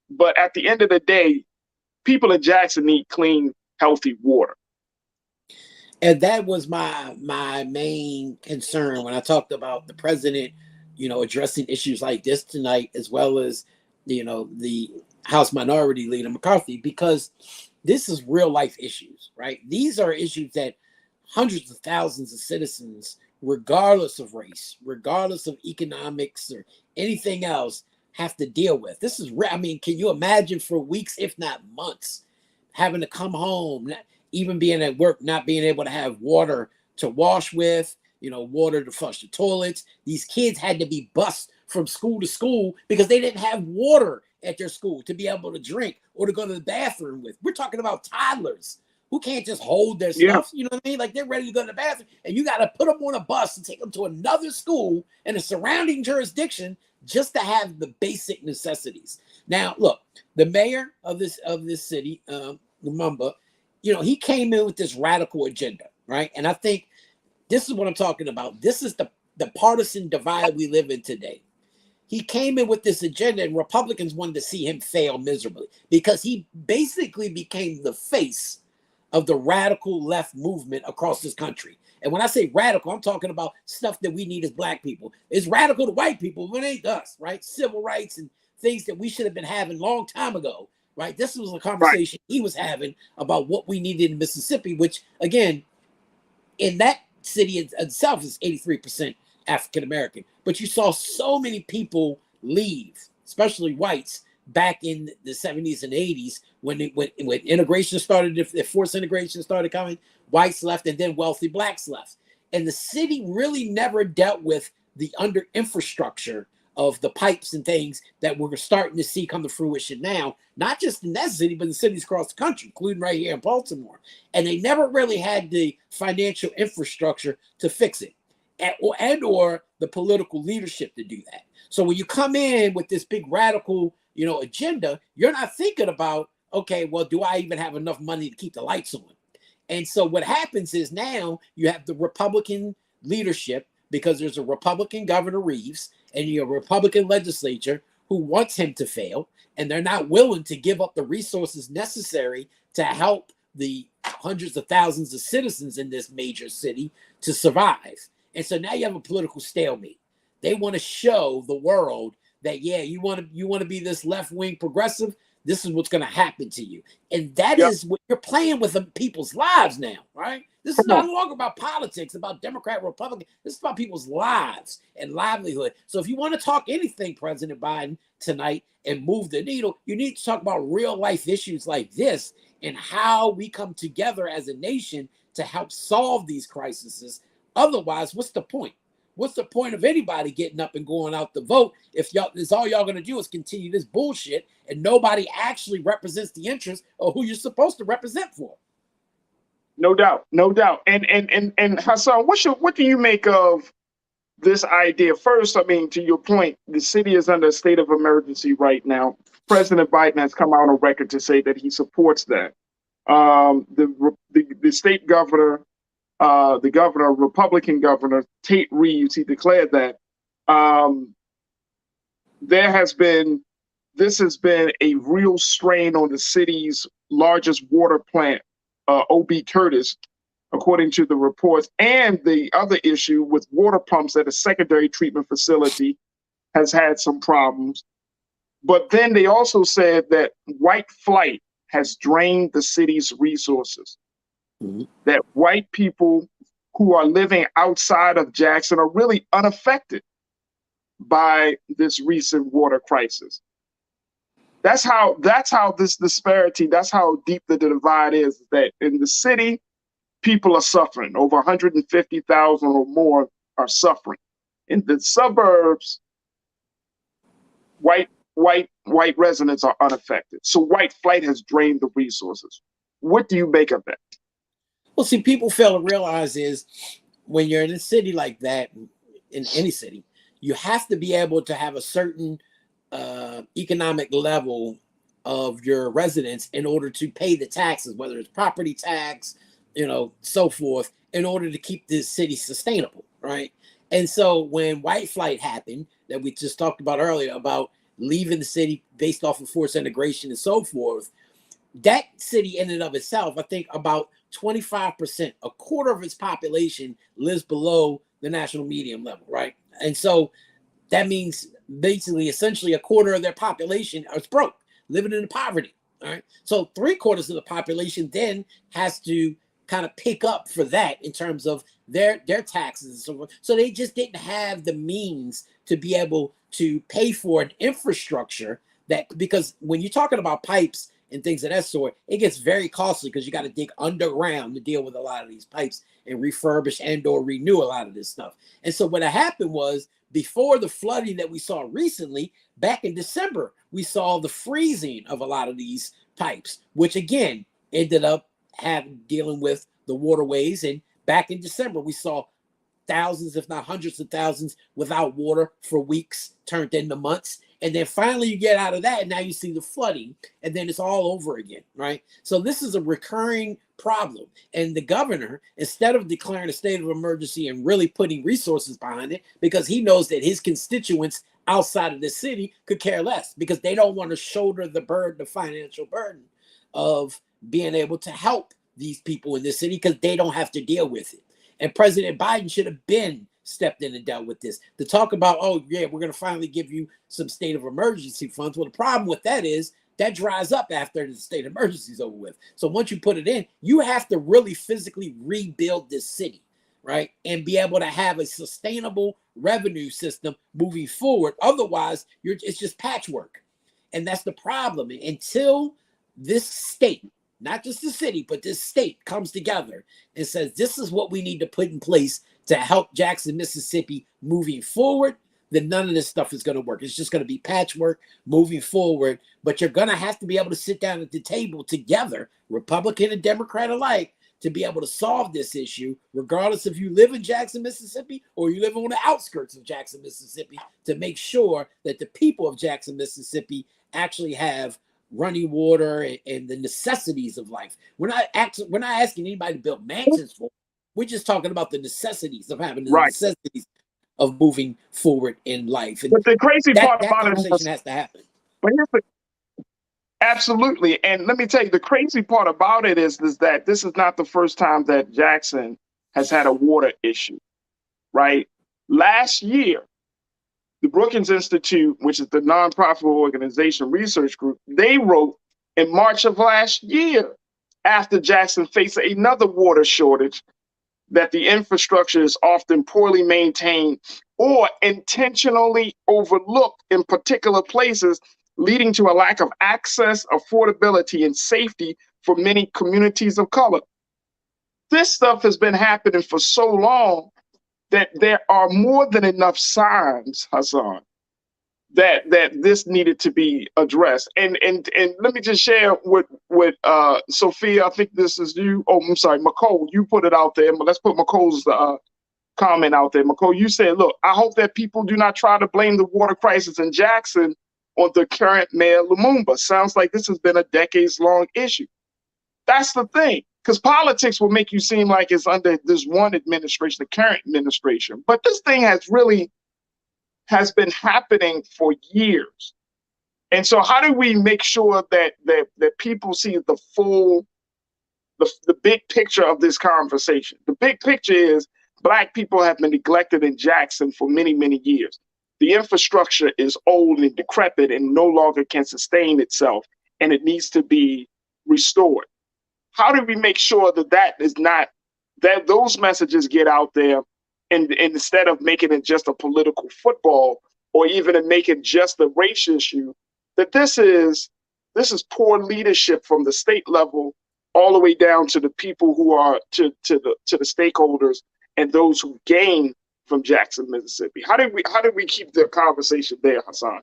But at the end of the day, people in Jackson need clean, healthy water. And that was my main concern when I talked about the president, addressing issues like this tonight, as well as, the House Minority Leader McCarthy, because this is real life issues, right? These are issues that hundreds of thousands of citizens, regardless of race, regardless of economics or anything else, have to deal with. This is, can you imagine for weeks, if not months, having to come home, even being at work, not being able to have water to wash with, water to flush the toilets. These kids had to be bused from school to school because they didn't have water at their school to be able to drink or to go to the bathroom with. We're talking about toddlers who can't just hold their stuff. You know what I mean? Like, they're ready to go to the bathroom, and you got to put them on a bus and take them to another school in a surrounding jurisdiction just to have the basic necessities. Now, look, the mayor of this city, Lumumba, he came in with this radical agenda, right? And I think this is what I'm talking about. This is the partisan divide we live in today. He came in with this agenda, and Republicans wanted to see him fail miserably because he basically became the face of the radical left movement across this country. And when I say radical, I'm talking about stuff that we need as Black people. It's radical to white people, but it ain't us, right? Civil rights and things that we should have been having a long time ago, right? This was a conversation he was having about what we needed in Mississippi, which, again, in that city itself is 83% African-American. But you saw so many people leave, especially whites, back in the 70s and 80s when integration started, if forced integration started coming, whites left and then wealthy Blacks left. And the city really never dealt with the under infrastructure of the pipes and things that we're starting to see come to fruition now, not just in that city, but in cities across the country, including right here in Baltimore. And they never really had the financial infrastructure to fix it or the political leadership to do that. So when you come in with this big radical, agenda, you're not thinking about, okay, well, do I even have enough money to keep the lights on? And so what happens is now you have the Republican leadership because there's a Republican Governor Reeves and a Republican legislature who wants him to fail, and they're not willing to give up the resources necessary to help the hundreds of thousands of citizens in this major city to survive. And so now you have a political stalemate. They want to show the world that, yeah, you want to be this left-wing progressive, this is what's going to happen to you. And that is what you're playing with people's lives now, right? This is no longer about politics, about Democrat, Republican. This is about people's lives and livelihood. So if you want to talk anything, President Biden, tonight and move the needle, you need to talk about real life issues like this and how we come together as a nation to help solve these crises. Otherwise, what's the point? What's the point of anybody getting up and going out to vote if all y'all going to do is continue this bullshit and nobody actually represents the interests of who you're supposed to represent for? No doubt, no doubt. And Hassan, what do you make of this idea? First, I mean, to your point, the city is under a state of emergency right now. President Biden has come out on record to say that he supports that. The state governor, Republican governor, Tate Reeves, he declared that this has been a real strain on the city's largest water plant, O.B. Curtis, according to the reports. And the other issue with water pumps at a secondary treatment facility has had some problems. But then they also said that white flight has drained the city's resources. Mm-hmm. That white people who are living outside of Jackson are really unaffected by this recent water crisis. That's how this disparity, that's how deep the divide is, that in the city, people are suffering. Over 150,000 or more are suffering. In the suburbs, white residents are unaffected. So white flight has drained the resources. What do you make of that? Well, see, people fail to realize is when you're in a city like that, in any city, you have to be able to have a certain economic level of your residents in order to pay the taxes, whether it's property tax, so forth, in order to keep this city sustainable, right? And so when white flight happened, that we just talked about earlier, about leaving the city based off of forced integration and so forth, that city in and of itself, I think about 25%, a quarter of its population lives below the national median level, right? And so that means basically, essentially, a quarter of their population is broke, living in poverty, all right? So 3/4 of the population then has to kind of pick up for that in terms of their taxes and so forth. So they just didn't have the means to be able to pay for an infrastructure because when you're talking about pipes and things of that sort, it gets very costly because you got to dig underground to deal with a lot of these pipes and refurbish and or renew a lot of this stuff. And so what happened was, before the flooding that we saw recently, back in December, we saw the freezing of a lot of these pipes, which again ended up dealing with the waterways. And back in December, we saw thousands, if not hundreds of thousands, without water for weeks turned into months. And then finally you get out of that, and now you see the flooding, and then it's all over again, right? So this is a recurring problem. And the governor, instead of declaring a state of emergency and really putting resources behind it, because he knows that his constituents outside of the city could care less, because they don't want to shoulder the financial burden of being able to help these people in the city, because they don't have to deal with it. And President Biden should have been stepped in and dealt with this. To talk about, oh yeah, we're going to finally give you some state of emergency funds. Well, the problem with that is that dries up after the state of emergency is over with. So once you put it in, you have to really physically rebuild this city, right? And be able to have a sustainable revenue system moving forward. Otherwise, it's just patchwork. And that's the problem. Until this state, not just the city, but this state comes together and says, this is what we need to put in place to help Jackson, Mississippi moving forward, then none of this stuff is going to work. It's just going to be patchwork moving forward. But you're going to have to be able to sit down at the table together, Republican and Democrat alike, to be able to solve this issue, regardless if you live in Jackson, Mississippi, or you live on the outskirts of Jackson, Mississippi, to make sure that the people of Jackson, Mississippi actually have running water and the necessities of life. We're not asking anybody to build mansions for them. We're just talking about the necessities of having the Right. necessities of moving forward in life. And But the crazy part that about it conversation has to happen. but here's the, absolutely. And let me tell you, the crazy part about it is that this is not the first time that Jackson has had a water issue, right? Last year, the Brookings Institute, which is the nonprofit organization research group, they wrote in March of last year, after Jackson faced another water shortage, that the infrastructure is often poorly maintained or intentionally overlooked in particular places, leading to a lack of access, affordability, and safety for many communities of color. This stuff has been happening for so long that there are more than enough signs, Hassan, that this needed to be addressed. And let me just share with Sophia. I think this is you. Oh, I'm sorry, McCole. You put it out there, but let's put McCole's comment out there. McCole, you said, "Look, I hope that people do not try to blame the water crisis in Jackson on the current mayor Lumumba. Sounds like this has been a decades-long issue." That's the thing, because politics will make you seem like it's under this one administration, the current administration, but this thing has been happening for years. And so how do we make sure that people see the full, the big picture of this conversation? The big picture is Black people have been neglected in Jackson for many, many years. The infrastructure is old and decrepit and no longer can sustain itself, and it needs to be restored. How do we make sure that those messages get out there, and instead of making it just a political football or even to make it just a race issue, that this is poor leadership from the state level all the way down to the people who are to the stakeholders and those who gain from Jackson, Mississippi. How do we keep the conversation there, Hassan?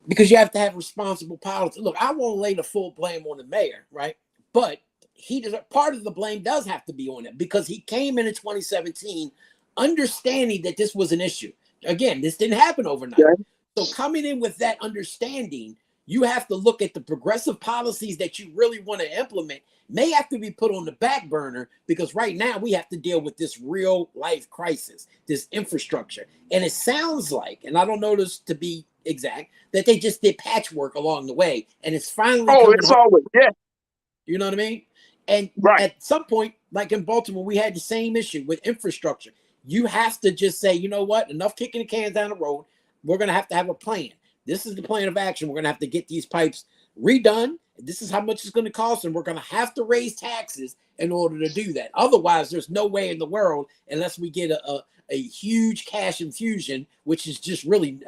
Because you have to have responsible politics. Look, I won't lay the full blame on the mayor, right? But part of the blame does have to be on him, because he came in 2017 understanding that this was an issue. Again, this didn't happen overnight. Yeah. So coming in with that understanding, you have to look at the progressive policies that you really want to implement may have to be put on the back burner, because right now we have to deal with this real life crisis, this infrastructure. And it sounds like, and I don't know this to be exact, that they just did patchwork along the way, and it's finally it's always, yeah. You know what I mean? And at some point, like in Baltimore, we had the same issue with infrastructure. You have to just say, you know what, enough kicking the cans down the road. We're going to have a plan. This is the plan of action. We're going to have to get these pipes redone. This is how much it's going to cost, and we're going to have to raise taxes in order to do that. Otherwise, there's no way in the world, unless we get a huge cash infusion, which is just really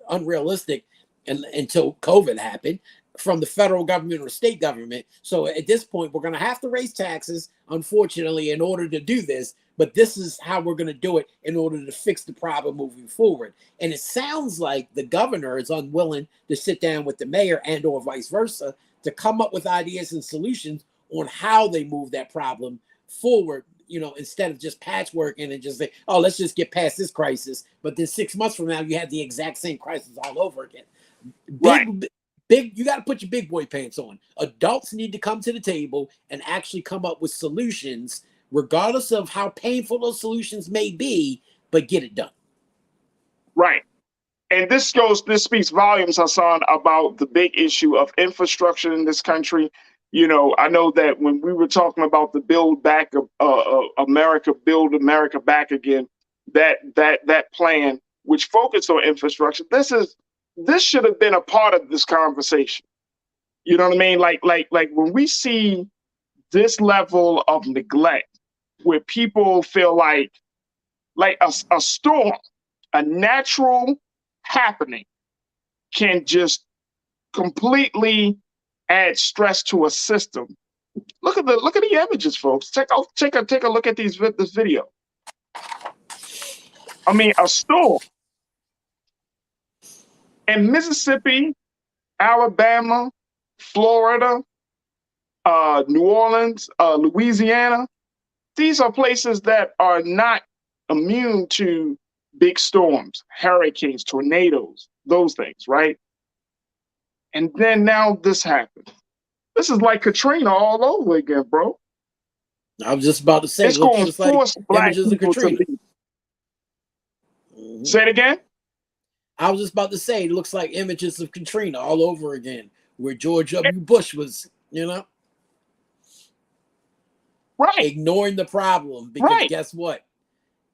unrealistic until COVID happened, from the federal government or state government. So at this point, we're going to have to raise taxes, unfortunately, in order to do this. But this is how we're going to do it in order to fix the problem moving forward. And it sounds like the governor is unwilling to sit down with the mayor and or vice versa to come up with ideas and solutions on how they move that problem forward, instead of just patchworking and just say, oh, let's just get past this crisis. But then 6 months from now, you have the exact same crisis all over again. You got to put your big boy pants on. Adults need to come to the table and actually come up with solutions, regardless of how painful those solutions may be, but get it done. Right. And this speaks volumes, Hassan, about the big issue of infrastructure in this country. I know that when we were talking about the Build America Back Again, that plan, which focused on infrastructure, this should have been a part of this conversation. You know what I mean? Like when we see this level of neglect, where people feel like a storm, a natural happening, can just completely add stress to a system. Look at the images, folks. Take a look at this video. I mean, a storm. In Mississippi, Alabama, Florida, New Orleans, Louisiana, these are places that are not immune to big storms, hurricanes, tornadoes, those things, right? And then now this happened. This is like Katrina all over again, bro. I was just about to say, it It's looks going to just like force black images of people to Katrina. leave. Mhm. Say it again. I was just about to say, it looks like images of Katrina all over again, where George W. Bush was, Right, ignoring the problem because right, guess what?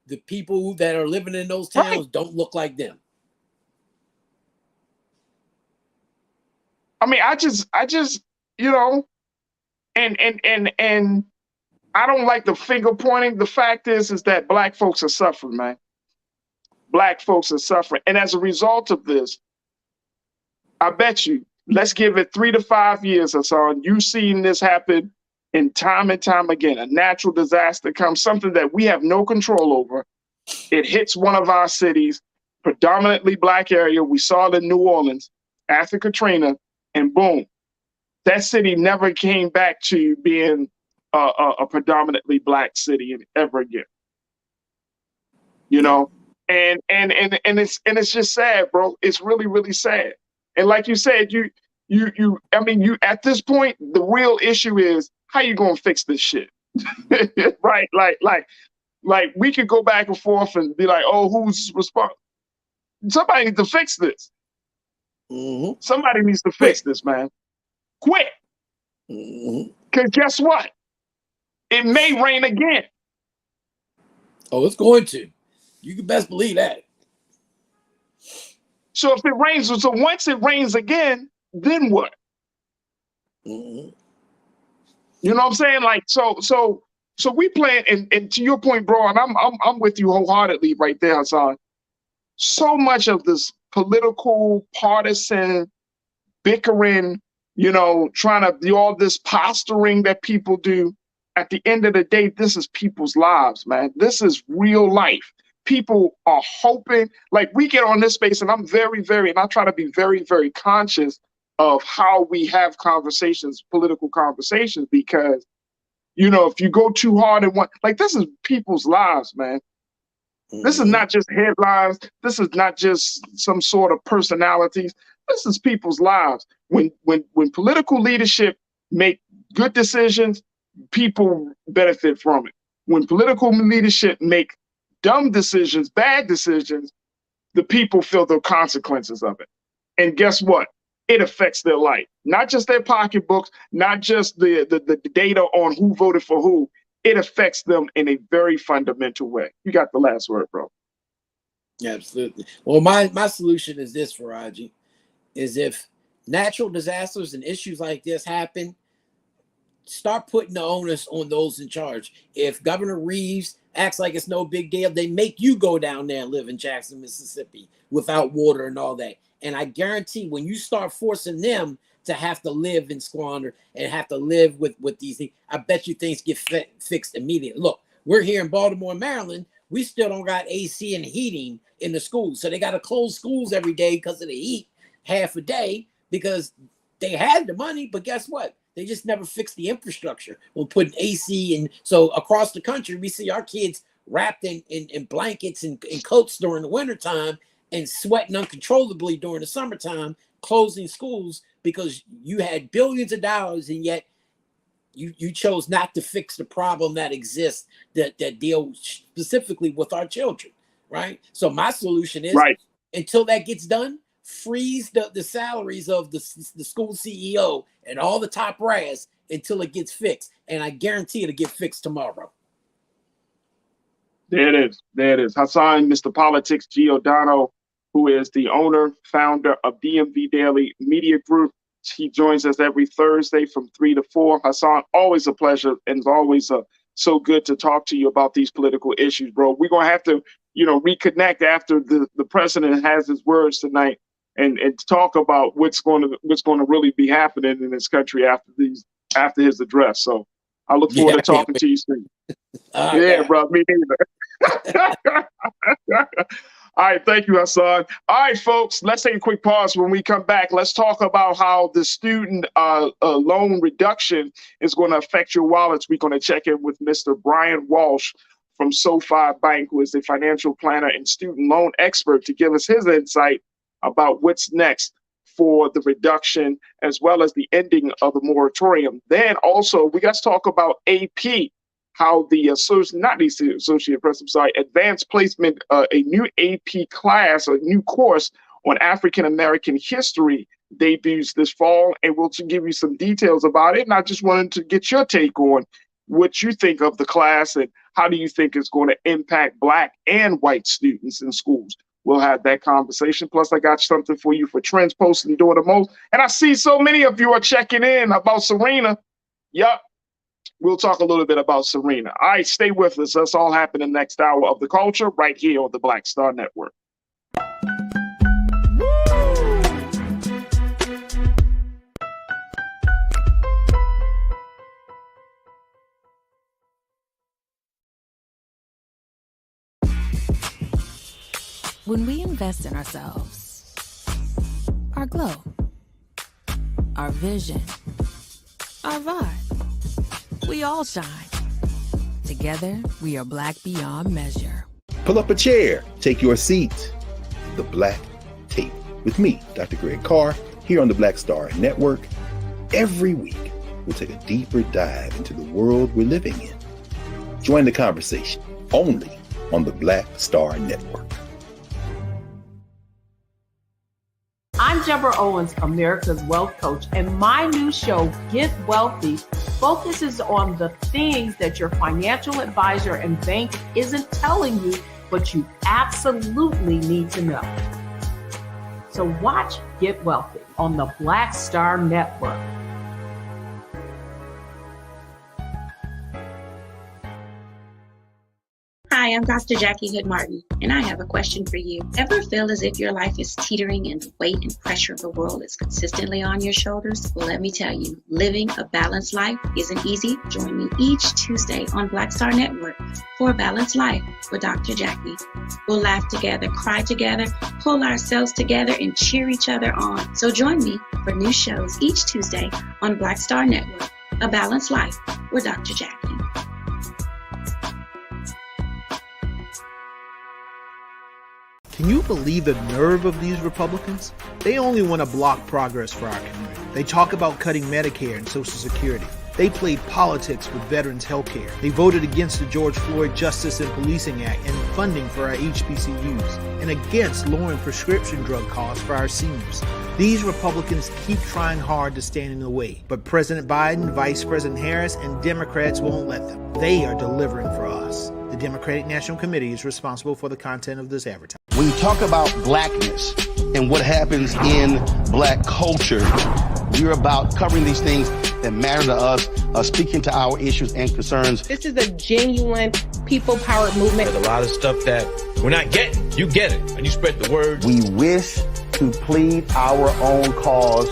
The people that are living in those right. towns don't look like them. I mean, I just, you know, and I don't like the finger pointing. The fact is that black folks are suffering, man. Black folks are suffering. And as a result of this, I bet you, let's give it 3 to 5 years or so, and you've seen this happen in time and time again. A natural disaster comes, something that we have no control over. It hits one of our cities, predominantly black area. We saw it in New Orleans after Katrina, and boom, that city never came back to being a predominantly black city ever again. You know, and it's just sad, bro. It's really, really sad. And like you said, I mean, you at this point, the real issue is how you gonna fix this shit, right? Like we could go back and forth and be like, oh, who's responsible? Somebody needs to fix this. Mm-hmm. Somebody needs to fix this, man. Quick. Mm-hmm. Because guess what? It may rain again. Oh, it's going to. You can best believe that. So if it rains, so once it rains again, then what? Mm-hmm. You know what I'm saying? Like so we playing, and to your point, bro, and I'm with you wholeheartedly right there, Hassan. So much of this political, partisan, bickering, trying to do all this posturing that people do. At the end of the day, this is people's lives, man. This is real life. People are hoping, like we get on this space, and I'm and I try to be very, very conscious of how we have conversations, political conversations, because, if you go too hard in one, like this is people's lives, man. This is not just headlines. This is not just some sort of personalities. This is people's lives. When political leadership make good decisions, people benefit from it. When political leadership make dumb decisions, bad decisions, the people feel the consequences of it. And guess what? It affects their life. Not just their pocketbooks, not just the data on who voted for who. It affects them in a very fundamental way. You got the last word, bro. Absolutely. Well, my solution is this, Farajii, is if natural disasters and issues like this happen, start putting the onus on those in charge. If Governor Reeves acts like it's no big deal, they make you go down there and live in Jackson, Mississippi without water and all that. And I guarantee when you start forcing them to have to live in squander and have to live with these things, I bet you things get fixed immediately. Look, we're here in Baltimore, Maryland. We still don't got AC and heating in the schools. So they got to close schools every day because of the heat, half a day, because they had the money, but guess what? They just never fixed the infrastructure on putting AC in. So across the country, we see our kids wrapped in blankets and coats during the wintertime and sweating uncontrollably during the summertime, closing schools because you had billions of dollars and yet you chose not to fix the problem that exists that deals specifically with our children, right? So my solution is, right, until that gets done, freeze the salaries of the school CEO and all the top brass until it gets fixed. And I guarantee it'll get fixed tomorrow. There it is. There it is. Hassan, Mr. Politics Giordano, who is the owner, founder of DMV Daily Media Group. He joins us every Thursday from 3 to 4. Hassan, always a pleasure, and it's always so good to talk to you about these political issues, bro. We're going to have to, reconnect after the president has his words tonight and talk about what's going to really be happening in this country after his address. So I look forward to talking to you soon. Yeah, bro, me neither. All right, thank you, Hassan. All right, folks, let's take a quick pause. When we come back, let's talk about how the student loan reduction is going to affect your wallets. We're going to check in with Mr. Brian Walsh from SoFi Bank, who is a financial planner and student loan expert, to give us his insight about what's next for the reduction as well as the ending of the moratorium. Then also, we got to talk about AP. how the associate press, advanced placement, a new AP class, a new course on African American history debuts this fall, and we'll give you some details about it. And I just wanted to get your take on what you think of the class and how do you think it's going to impact Black and white students in schools. We'll have that conversation. Plus, I got something for you for Trends Post and Doing the Most. And I see so many of you are checking in about Serena. Yup. We'll talk a little bit about Serena. All right, stay with us. That's all happening next hour of The Culture right here on the Black Star Network. When we invest in ourselves, our glow, our vision, our vibe, we all shine. Together, we are Black beyond measure. Pull up a chair, take your seat. The Black Tape with me, Dr. Greg Carr, here on the Black Star Network. Every week, we'll take a deeper dive into the world we're living in. Join the conversation only on the Black Star Network. I'm Deborah Owens, America's Wealth Coach, and my new show, Get Wealthy, focuses on the things that your financial advisor and bank isn't telling you, but you absolutely need to know. So watch Get Wealthy on the Black Star Network. Hi, I'm Dr. Jackie Hood Martin, and I have a question for you. Ever feel as if your life is teetering and the weight and pressure of the world is consistently on your shoulders? Well, let me tell you, living a balanced life isn't easy. Join me each Tuesday on Black Star Network for a Balanced Life with Dr. Jackie. We'll laugh together, cry together, pull ourselves together, and cheer each other on. So join me for new shows each Tuesday on Black Star Network, A Balanced Life with Dr. Jackie. Can you believe the nerve of these Republicans? They only want to block progress for our community. They talk about cutting Medicare and Social Security. They played politics with veterans' health care. They voted against the George Floyd Justice and Policing Act and funding for our HBCUs, and against lowering prescription drug costs for our seniors. These Republicans keep trying hard to stand in the way, but President Biden, Vice President Harris, and Democrats won't let them. They are delivering for us. The Democratic National Committee is responsible for the content of this advertisement. When you talk about blackness and what happens in Black culture, we're about covering these things that matter to us, speaking to our issues and concerns. This is a genuine people-powered movement. There's a lot of stuff that we're not getting. You get it, and you spread the word. We wish to plead our own cause.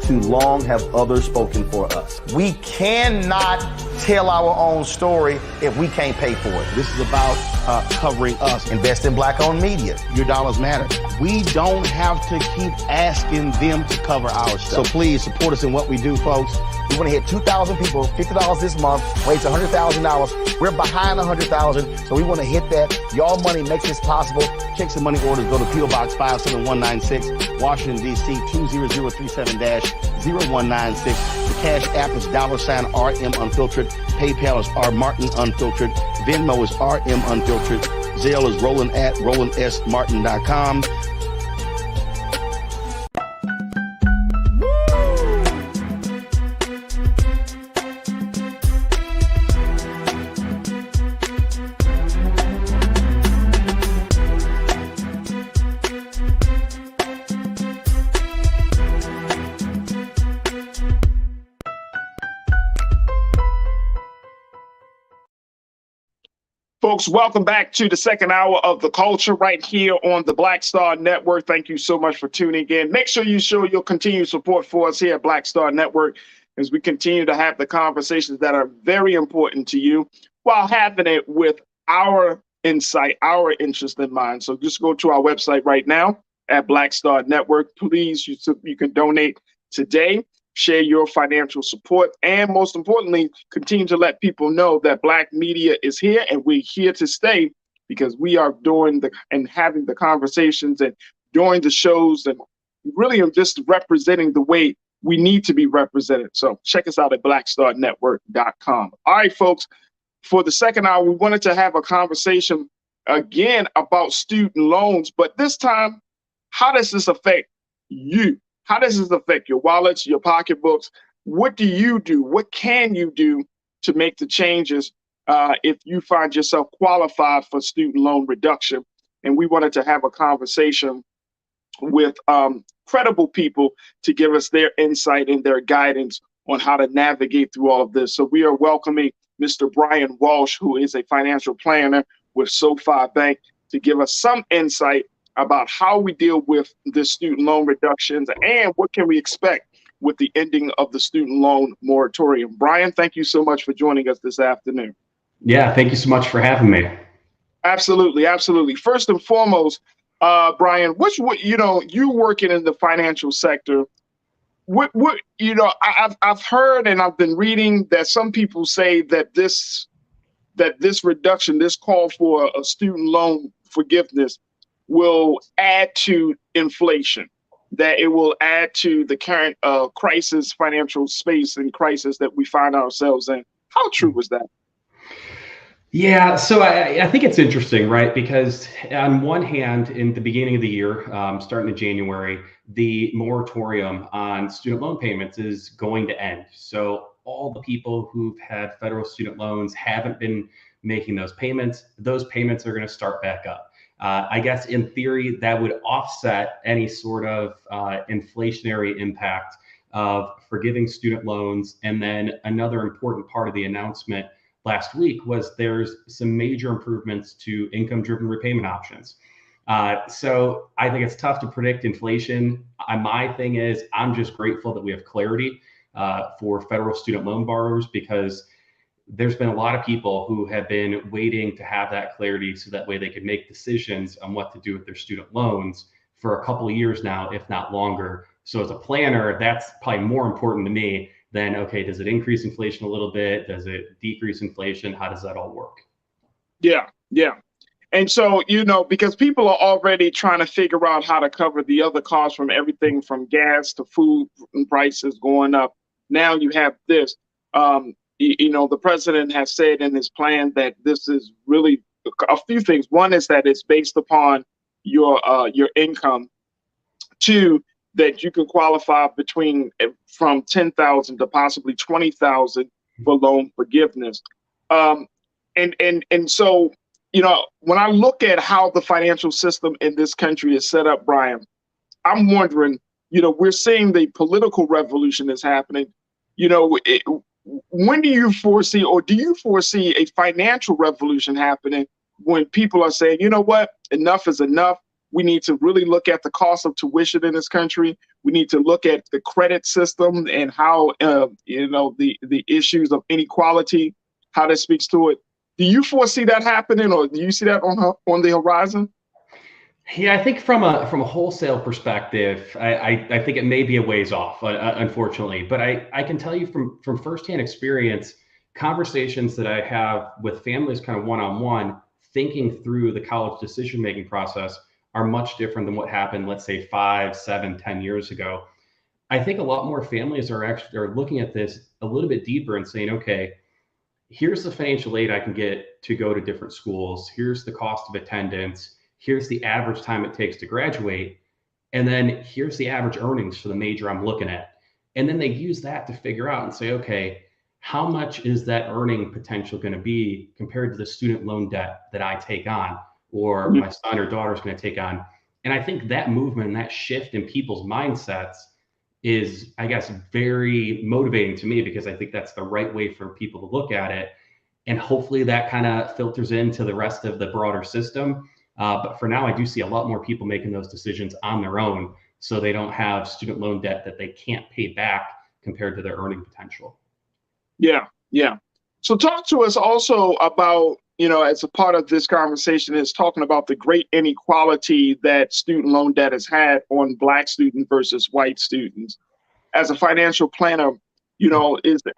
Too long have others spoken for us. We cannot tell our own story if we can't pay for it. This is about covering us. Invest in Black-owned media. Your dollars matter. We don't have to keep asking them to cover our stuff. So please support us in what we do, folks. We want to hit 2,000 people, $50 this month, raise $100,000. We're behind 100,000, so we want to hit that. Y'all money makes this possible. Check some money orders. Go to P.O. Box 57196, Washington, D.C. 20037-0196. The Cash App is $RM Unfiltered. PayPal is R Martin Unfiltered. Venmo is RM Unfiltered. Zelle is Roland at RolandSMartin.com. Folks, welcome back to the second hour of The Culture right here on the Black Star Network. Thank you so much for tuning in. Make sure you show your continued support for us here at Black Star Network as we continue to have the conversations that are very important to you while having it with our insight, our interest in mind. So just go to our website right now at Black Star Network. Please, you can donate today. Share your financial support, and most importantly, continue to let people know that Black media is here and we're here to stay, because we are doing and having the conversations and doing the shows and really just representing the way we need to be represented. So check us out at blackstarnetwork.com. All right, folks, for the second hour, we wanted to have a conversation again about student loans, but this time, how does this affect you? How does this affect your wallets, your pocketbooks? What do you do? What can you do to make the changes if you find yourself qualified for student loan reduction? And we wanted to have a conversation with credible people to give us their insight and their guidance on how to navigate through all of this. So we are welcoming Mr. Brian Walsh, who is a financial planner with SoFi Bank, to give us some insight about how we deal with the student loan reductions and what can we expect with the ending of the student loan moratorium. Brian, thank you so much for joining us this afternoon. Yeah, thank you so much for having me. Absolutely, absolutely. First and foremost, Brian, you working in the financial sector, I've heard and I've been reading that some people say that this reduction, this call for a student loan forgiveness, will add to inflation, that it will add to the current crisis, financial space and crisis that we find ourselves in. How true is that? Yeah, so I think it's interesting, right? Because on one hand, in the beginning of the year, starting in January, the moratorium on student loan payments is going to end. So all the people who've had federal student loans haven't been making those payments. Those payments are going to start back up. I guess in theory, that would offset any sort of inflationary impact of forgiving student loans. And then another important part of the announcement last week was there's some major improvements to income-driven repayment options. So I think it's tough to predict inflation. My thing is, I'm just grateful that we have clarity for federal student loan borrowers, because there's been a lot of people who have been waiting to have that clarity so that way they could make decisions on what to do with their student loans for a couple of years now, if not longer. So as a planner, that's probably more important to me than, okay, does it increase inflation a little bit? Does it decrease inflation? How does that all work? Yeah. And so, because people are already trying to figure out how to cover the other costs, from everything from gas to food prices going up. Now you have this. The president has said in his plan that this is really a few things. One is that it's based upon your income. Two, that you can qualify from 10,000 to possibly 20,000 for loan forgiveness. And so, when I look at how the financial system in this country is set up, Brian, I'm wondering, we're seeing the political revolution is happening. When do you foresee, or do you foresee, a financial revolution happening when people are saying, you know what, enough is enough? We need to really look at the cost of tuition in this country. We need to look at the credit system and how, the issues of inequality, how that speaks to it. Do you foresee that happening, or do you see that on the horizon? Yeah, I think from a wholesale perspective, I think it may be a ways off, unfortunately. But I can tell you from firsthand experience, conversations that I have with families kind of one-on-one, thinking through the college decision-making process, are much different than what happened, let's say 5, 7, 10 years ago. I think a lot more families are looking at this a little bit deeper and saying, okay, here's the financial aid I can get to go to different schools. Here's the cost of attendance. Here's the average time it takes to graduate. And then here's the average earnings for the major I'm looking at. And then they use that to figure out and say, okay, how much is that earning potential going to be compared to the student loan debt that I take on, or my son or daughter is going to take on? And I think that movement and that shift in people's mindsets is, I guess, very motivating to me, because I think that's the right way for people to look at it. And hopefully that kind of filters into the rest of the broader system. But for now, I do see a lot more people making those decisions on their own, so they don't have student loan debt that they can't pay back compared to their earning potential. Yeah. So talk to us also about, as a part of this conversation, is talking about the great inequality that student loan debt has had on Black students versus white students. As a financial planner,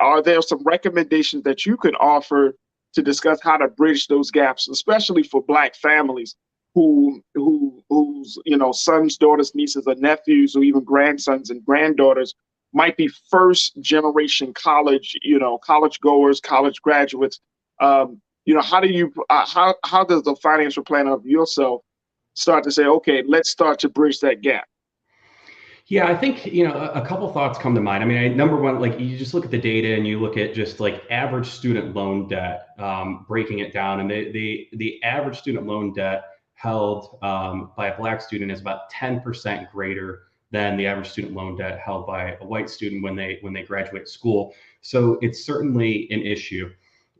are there some recommendations that you could offer to discuss how to bridge those gaps, especially for Black families whose sons, daughters, nieces, or nephews, or even grandsons and granddaughters might be first generation college goers, college graduates, How do you how does the financial planner of yourself start to say, okay, let's start to bridge that gap? Yeah, I think, a couple thoughts come to mind. I mean, number one, like you just look at the data and you look at just like average student loan debt, breaking it down, and the average student loan debt held by a Black student is about 10% greater than the average student loan debt held by a white student when they graduate school. So it's certainly an issue.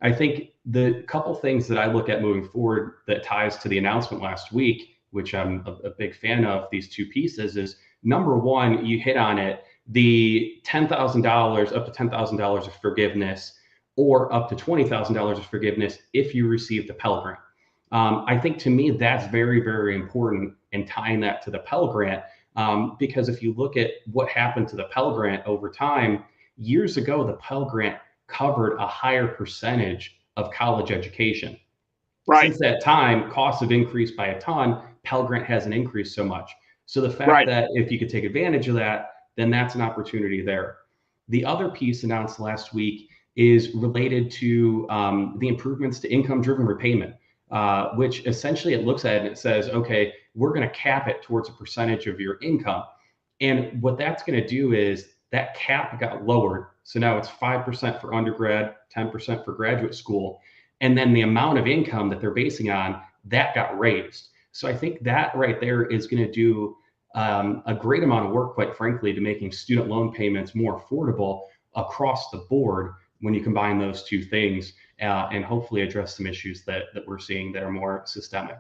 I think the couple things that I look at moving forward that ties to the announcement last week, which I'm a big fan of, these two pieces, is number one, you hit on it, the $10,000, up to $10,000 of forgiveness, or up to $20,000 of forgiveness if you receive the Pell Grant. I think to me, that's very, very important in tying that to the Pell Grant, because if you look at what happened to the Pell Grant over time, years ago, the Pell Grant covered a higher percentage of college education. Right. Since that time, costs have increased by a ton. Pell Grant hasn't increased so much. So the fact that if you could take advantage of that, then that's an opportunity there. The other piece announced last week is related to the improvements to income-driven repayment, which essentially it looks at it and it says, okay, we're going to cap it towards a percentage of your income. And what that's going to do is that cap got lowered. So now it's 5% for undergrad, 10% for graduate school. And then the amount of income that they're basing on, that got raised. So I think that right there is going to do a great amount of work, quite frankly, to making student loan payments more affordable across the board when you combine those two things, and hopefully address some issues that we're seeing that are more systemic.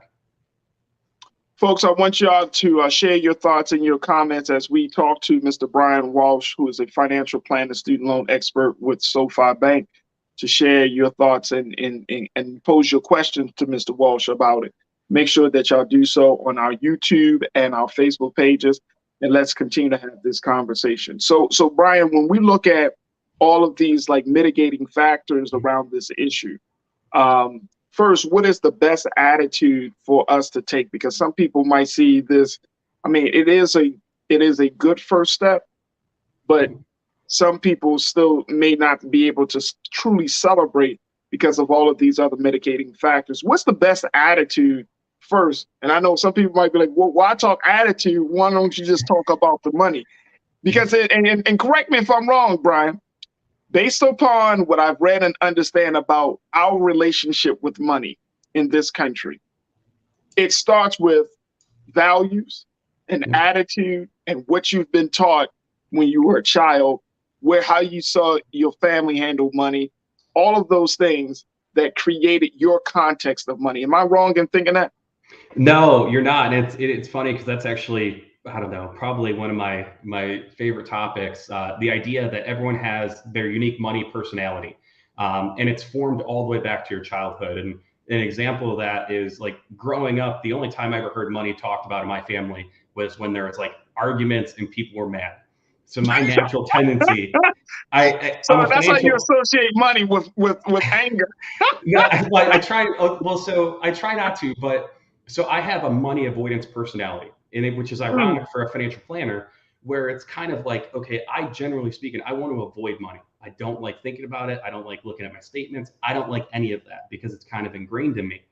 Folks, I want y'all to share your thoughts and your comments as we talk to Mr. Brian Walsh, who is a financial planner, student loan expert with SoFi Bank, to share your thoughts and pose your questions to Mr. Walsh about it. Make sure that y'all do so on our YouTube and our Facebook pages, and let's continue to have this conversation. So Brian, when we look at all of these like mitigating factors around this issue, first, what is the best attitude for us to take? Because some people might see this. I mean, it is a good first step, but some people still may not be able to truly celebrate because of all of these other mitigating factors. What's the best attitude first? And I know some people might be like, well, why talk attitude? Why don't you just talk about the money? Because, and correct me if I'm wrong, Brian, based upon what I've read and understand about our relationship with money in this country, it starts with values and attitude and what you've been taught when you were a child, how you saw your family handle money, all of those things that created your context of money. Am I wrong in thinking that? No, you're not. And it's funny because that's actually, I don't know, probably one of my favorite topics, the idea that everyone has their unique money personality. And it's formed all the way back to your childhood. And an example of that is like growing up, the only time I ever heard money talked about in my family was when there was like arguments and people were mad. So my natural tendency, so that's how you associate money with anger. Yeah, I try. Well, so I try not to, but so I have a money avoidance personality, which is ironic for a financial planner, where it's kind of like, okay, generally speaking, I want to avoid money. I don't like thinking about it. I don't like looking at my statements. I don't like any of that because it's kind of ingrained in me.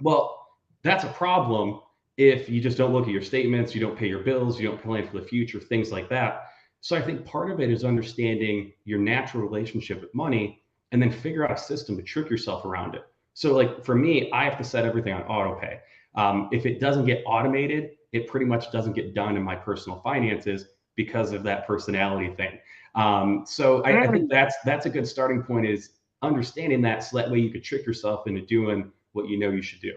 Well, that's a problem if you just don't look at your statements, you don't pay your bills, you don't plan for the future, things like that. So I think part of it is understanding your natural relationship with money and then figure out a system to trick yourself around it. So like for me, I have to set everything on auto pay. If it doesn't get automated, it pretty much doesn't get done in my personal finances because of that personality thing. So I think that's a good starting point, is understanding that, so that way you could trick yourself into doing what you know you should do.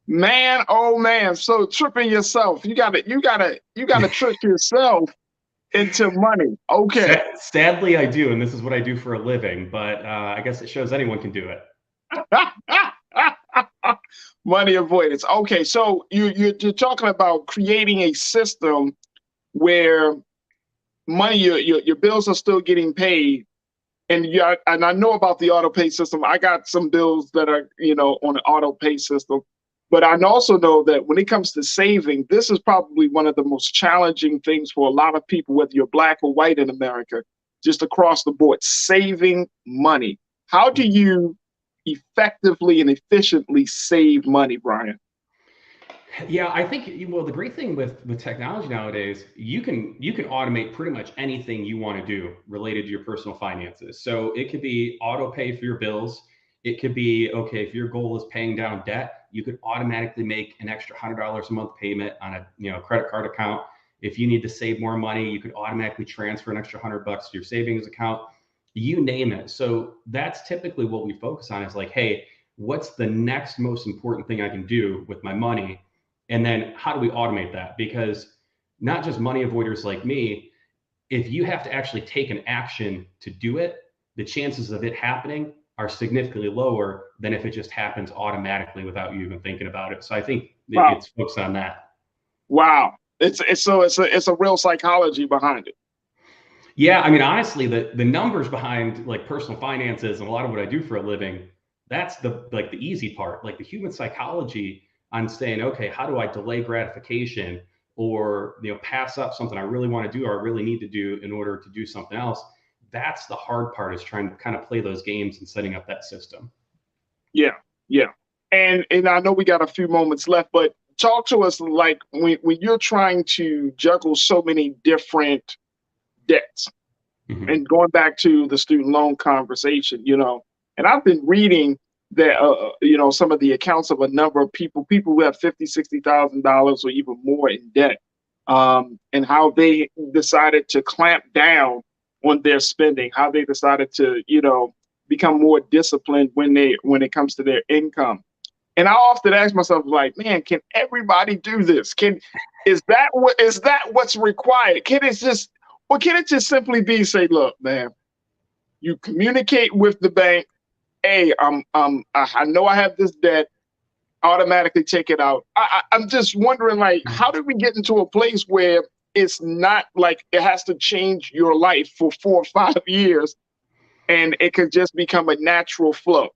Man, oh man! So tripping yourself, you gotta trick yourself into money. Okay. Sadly, I do, and this is what I do for a living. But I guess it shows anyone can do it. Money avoidance. Okay, so you're talking about creating a system where money, your bills are still getting paid, and I know about the auto pay system. I got some bills that are on an auto pay system. But I also know that when it comes to saving, this is probably one of the most challenging things for a lot of people, whether you're Black or white in America, just across the board, saving money. How do you effectively and efficiently save money, Brian? Yeah, I think well, the great thing with technology nowadays, you can automate pretty much anything you want to do related to your personal finances. So it could be auto pay for your bills. It could be, okay, if your goal is paying down debt, you could automatically make an extra $100 a month payment on a credit card account. If you need to save more money, you could automatically transfer an extra $100 to your savings account. You name it. So that's typically what we focus on is like, hey, what's the next most important thing I can do with my money? And then how do we automate that? Because not just money avoiders like me, if you have to actually take an action to do it, the chances of it happening are significantly lower than if it just happens automatically without you even thinking about it. So I think Wow. it's focused on that. Wow. It's a real psychology behind it. Yeah, I mean, honestly, the numbers behind like personal finances and a lot of what I do for a living, that's the easy part. Like the human psychology on saying, okay, how do I delay gratification or pass up something I really want to do or I really need to do in order to do something else? That's the hard part is trying to kind of play those games and setting up that system. Yeah, yeah. And I know we got a few moments left, but talk to us like when you're trying to juggle so many different debts. Mhm. And going back to the student loan conversation, and I've been reading that, some of the accounts of a number of people who have $50,000, $60,000 or even more in debt, and how they decided to clamp down on their spending, how they decided to, become more disciplined when it comes to their income. And I often ask myself, like, man, can everybody do this? Is that what's required? Can it just simply be say, look, man, you communicate with the bank. Hey, I know I have this debt. Automatically take it out. I'm just wondering, like, how did we get into a place where it's not like it has to change your life for 4 or 5 years, and it could just become a natural flow?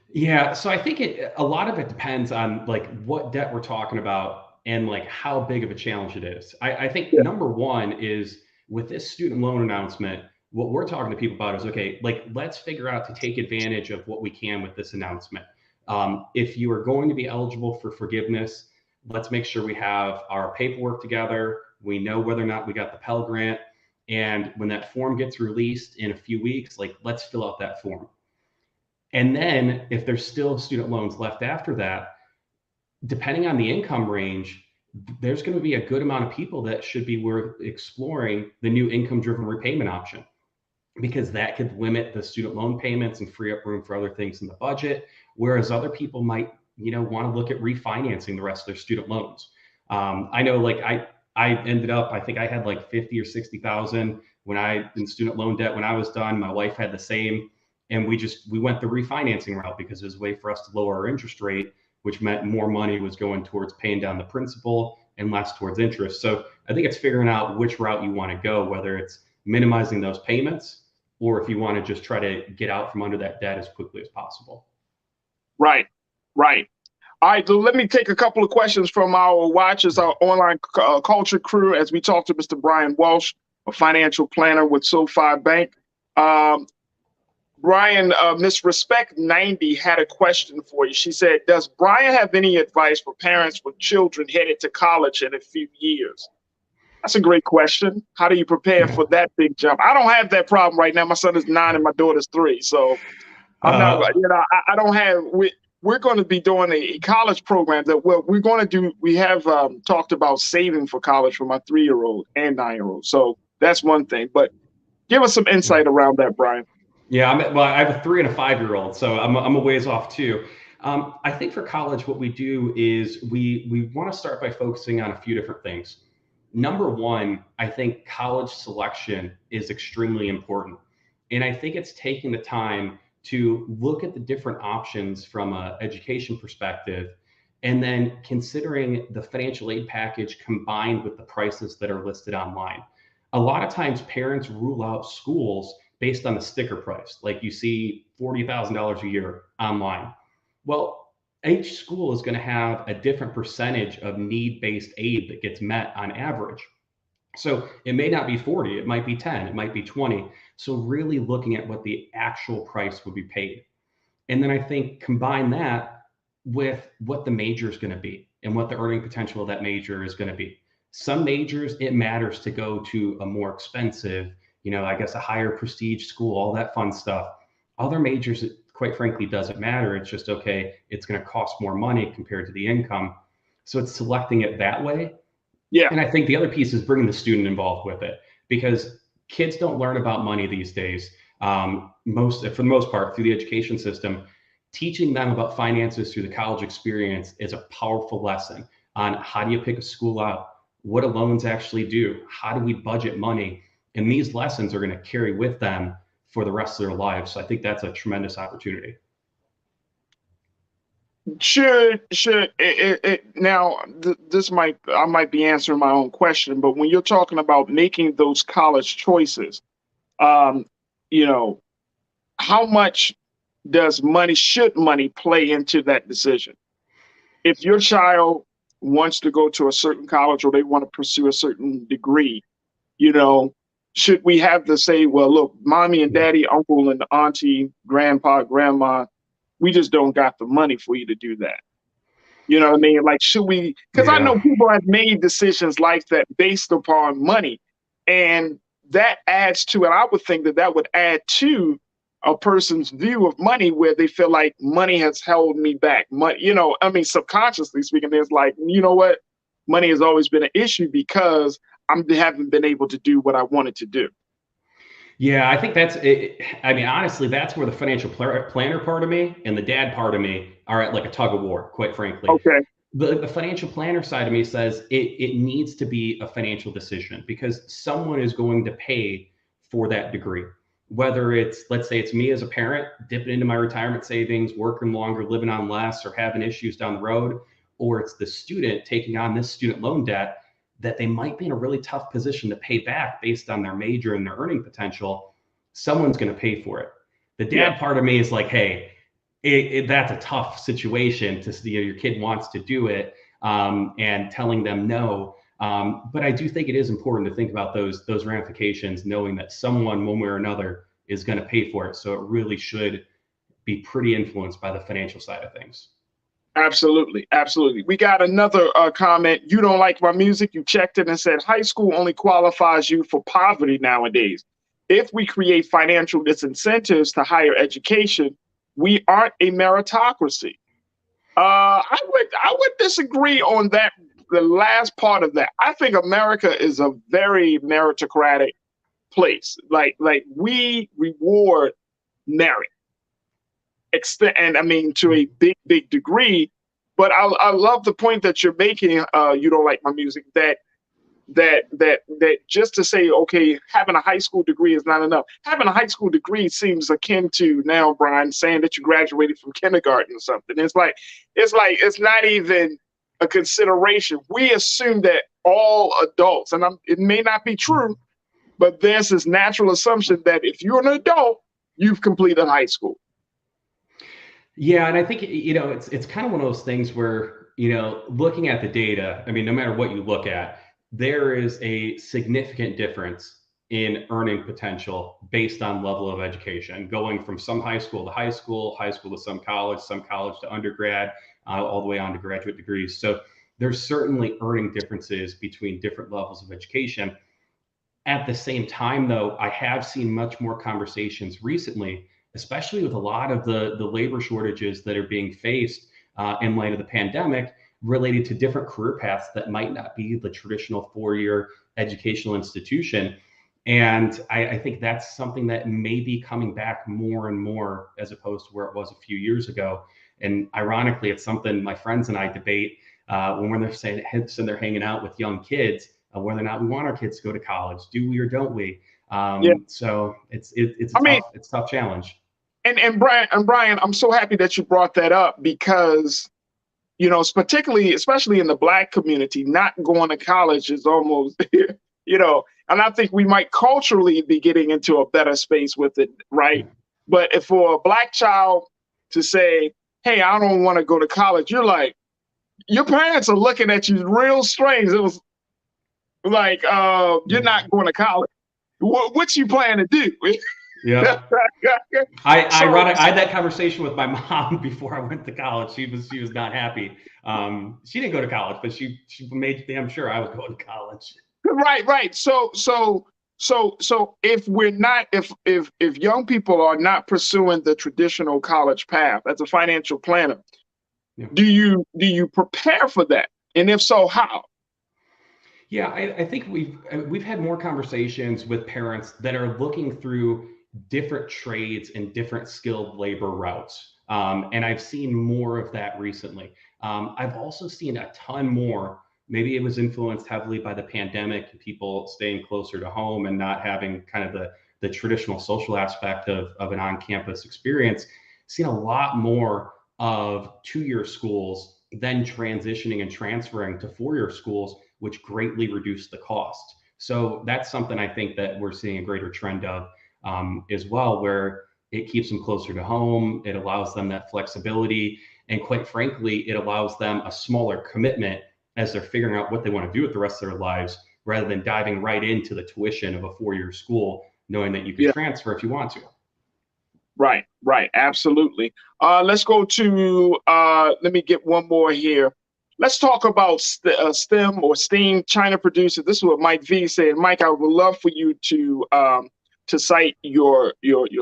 Yeah, so I think a lot of it depends on like what debt we're talking about and like how big of a challenge it is. I think Yeah. number one is with this student loan announcement, what we're talking to people about is okay, like let's figure out to take advantage of what we can with this announcement. If you are going to be eligible for forgiveness, let's make sure we have our paperwork together. We know whether or not we got the Pell Grant. And when that form gets released in a few weeks, like let's fill out that form. And then if there's still student loans left after that, depending on the income range, there's going to be a good amount of people that should be worth exploring the new income driven repayment option because that could limit the student loan payments and free up room for other things in the budget. Whereas other people might, want to look at refinancing the rest of their student loans. I know like I ended up, I think I had like 50 or 60,000 in student loan debt when I was done. My wife had the same. And we went the refinancing route because it was a way for us to lower our interest rate, which meant more money was going towards paying down the principal and less towards interest. So I think it's figuring out which route you want to go, whether it's minimizing those payments or if you want to just try to get out from under that debt as quickly as possible. Right, right. All right, so let me take a couple of questions from our watchers, our online culture crew, as we talk to Mr. Brian Walsh, a financial planner with SoFi Bank. Brian, Miss Respect 90 had a question for you. She said, does Brian have any advice for parents with children headed to college in a few years? That's a great question. How do you prepare for that big jump? I don't have that problem right now. My son is 9 and my daughter's 3. So I'm not, I don't have, we're going to be doing a college program that we're going to do. We have talked about saving for college for my 3-year-old and 9-year-old. So that's one thing, but give us some insight around that, Brian. Yeah, I have a 3 and a 5-year-old, so I'm a ways off too. I think for college, what we do is we want to start by focusing on a few different things. Number one, I think college selection is extremely important. And I think it's taking the time to look at the different options from an education perspective, and then considering the financial aid package combined with the prices that are listed online. A lot of times parents rule out schools based on the sticker price. Like you see $40,000 a year online. Well, each school is going to have a different percentage of need-based aid that gets met on average. So it may not be 40, it might be 10, it might be 20. So really looking at what the actual price would be paid. And then I think combine that with what the major is going to be and what the earning potential of that major is going to be. Some majors, it matters to go to a more expensive, I guess a higher prestige school, all that fun stuff. Other majors, it quite frankly doesn't matter. It's just, okay, it's going to cost more money compared to the income. So it's selecting it that way. Yeah. And I think the other piece is bringing the student involved with it, because kids don't learn about money these days. For the most part, through the education system. Teaching them about finances through the college experience is a powerful lesson on how do you pick a school out, what do loans actually do, how do we budget money, and these lessons are going to carry with them for the rest of their lives. So I think that's a tremendous opportunity. Now I might be answering my own question, but when you're talking about making those college choices, how much should money play into that decision? If your child wants to go to a certain college or they want to pursue a certain degree, should we have to say, well, look, mommy and daddy, uncle and auntie, grandpa, grandma, we just don't got the money for you to do that. You know what I mean? Like, should we? Because I know people have made decisions like that based upon money, and that adds to it. I would think that would add to a person's view of money, where they feel like money has held me back. Subconsciously speaking, there's like, you know what? Money has always been an issue because I haven't been able to do what I wanted to do. Yeah, I think that's it. I mean, honestly, that's where the financial planner part of me and the dad part of me are at like a tug of war, quite frankly. Okay. The financial planner side of me says it needs to be a financial decision, because someone is going to pay for that degree. Whether it's, let's say it's me as a parent dipping into my retirement savings, working longer, living on less, or having issues down the road, or it's the student taking on this student loan debt that they might be in a really tough position to pay back based on their major and their earning potential. Someone's going to pay for it. The dad part of me is like, hey, that's a tough situation to see. Your kid wants to do it, and telling them no. But I do think it is important to think about those ramifications, knowing that someone, one way or another, is going to pay for it. So it really should be pretty influenced by the financial side of things. Absolutely. Absolutely. We got another comment. You don't like my music. You checked it and said high school only qualifies you for poverty nowadays. If we create financial disincentives to higher education, we aren't a meritocracy. I would disagree on that. The last part of that. I think America is a very meritocratic place. Like we reward merit. And I mean, to a big degree, but I love the point that you're making. You don't like my music. That just to say, okay, having a high school degree is not enough. Having a high school degree seems akin to now, Brian, saying that you graduated from kindergarten or something. It's it's not even a consideration. We assume that all adults, and it may not be true, but there's this natural assumption that if you're an adult, you've completed high school. Yeah, and I think it's kind of one of those things where looking at the data. I mean, no matter what you look at, there is a significant difference in earning potential based on level of education, going from some high school to high school to some college to undergrad, all the way on to graduate degrees. So there's certainly earning differences between different levels of education. At the same time, though, I have seen much more conversations recently, especially with a lot of the labor shortages that are being faced in light of the pandemic, related to different career paths that might not be the traditional four-year educational institution. And I think that's something that may be coming back more and more, as opposed to where it was a few years ago. And ironically, it's something my friends and I debate when we're sitting there hanging out with young kids, whether or not we want our kids to go to college. Do we or don't we? So it's a tough challenge. And Brian, I'm so happy that you brought that up, because especially in the Black community, not going to college is almost and I think we might culturally be getting into a better space with it, right? But if for a Black child to say, hey, I don't want to go to college, you're like, your parents are looking at you real strange. Like, you're not going to college. What you plan to do? Yeah. So, I had that conversation with my mom before I went to college. She was not happy. She didn't go to college, but she made damn sure I was going to college. right. So if we're not, if young people are not pursuing the traditional college path as a financial planner, Yeah. do you prepare for that? And if so, how? Yeah, I think we've had more conversations with parents that are looking through different trades and different skilled labor routes. And I've seen more of that recently. I've also seen a ton more. Maybe it was influenced heavily by the pandemic and people staying closer to home and not having kind of the traditional social aspect of an on-campus experience. Seen a lot more of 2-year schools then transitioning and transferring to 4-year schools, which greatly reduced the cost. So that's something I think that we're seeing a greater trend of as well, where it keeps them closer to home. It allows them that flexibility. And quite frankly, it allows them a smaller commitment as they're figuring out what they want to do with the rest of their lives, rather than diving right into the tuition of a 4-year school, knowing that you can transfer if you want to. Right. Absolutely. Let's go to, let me get one more here. Let's talk about STEM or STEAM, China producers. This is what Mike V said. Mike, I would love for you to cite your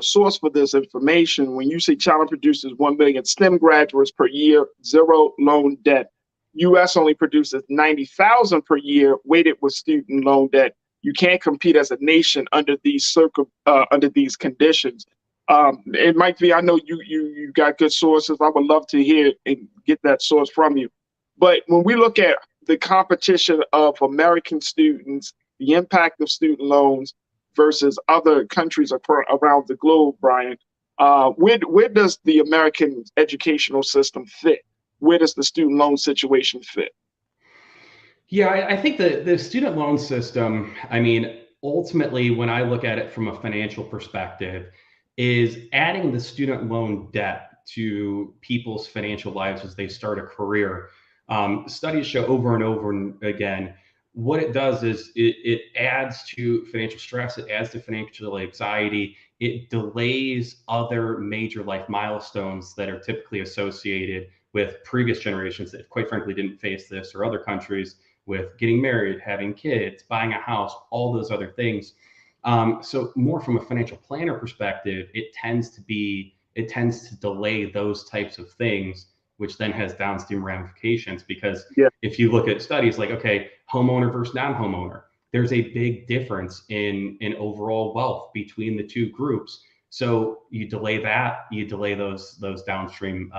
source for this information. When you say China produces 1 million STEM graduates per year, zero loan debt. U.S. only produces 90,000 per year, weighted with student loan debt. You can't compete as a nation under these conditions. It might be, I know you got good sources. I would love to hear and get that source from you. But when we look at the competition of American students, the impact of student loans versus other countries around the globe, Brian, where does the American educational system fit? Where does the student loan situation fit? Yeah, I think the student loan system, I mean, ultimately, when I look at it from a financial perspective, is adding the student loan debt to people's financial lives as they start a career. Studies show over and over again, what it does is it adds to financial stress, it adds to financial anxiety, it delays other major life milestones that are typically associated with previous generations that quite frankly didn't face this, or other countries with getting married, having kids, buying a house, all those other things. So more from a financial planner perspective, it tends to delay those types of things, which then has downstream ramifications. Because if you look at studies like, okay, homeowner versus non-homeowner, there's a big difference in overall wealth between the two groups. So you delay that, you delay those downstream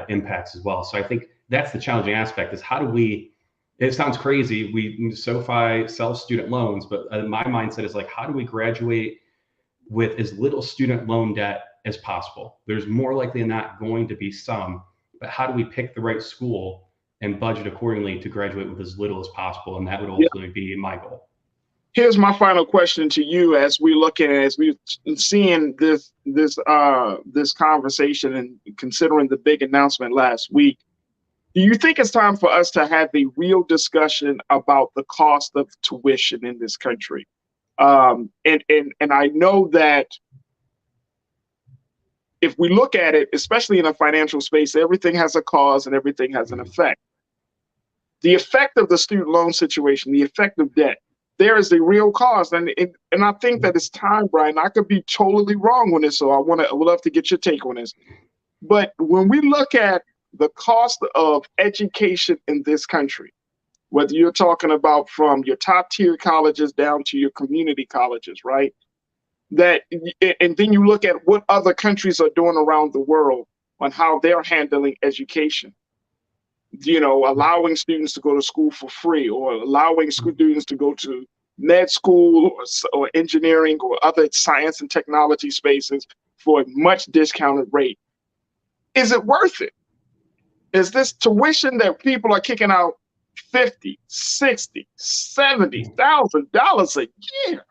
impacts as well. So I think that's the challenging aspect, is how do we, it sounds crazy, SoFi sells student loans, but my mindset is like, how do we graduate with as little student loan debt as possible? There's more likely than not going to be some, but how do we pick the right school and budget accordingly to graduate with as little as possible? And that would ultimately be my goal. Here's my final question to you, as we look at, as we're seeing this conversation and considering the big announcement last week. Do you think it's time for us to have a real discussion about the cost of tuition in this country? And I know that if we look at it, especially in a financial space, everything has a cause and everything has an effect. The effect of the student loan situation, the effect of debt, there is a real cause. And I think that it's time, Brian, I could be totally wrong on this, so I would love to get your take on this. But when we look at the cost of education in this country, whether you're talking about from your top tier colleges down to your community colleges, right? And then you look at what other countries are doing around the world on how they're handling education, allowing students to go to school for free, or allowing students to go to med school or engineering or other science and technology spaces for a much discounted rate. Is it worth it? Is this tuition that people are kicking out $50,000, $60,000, $70,000 a year?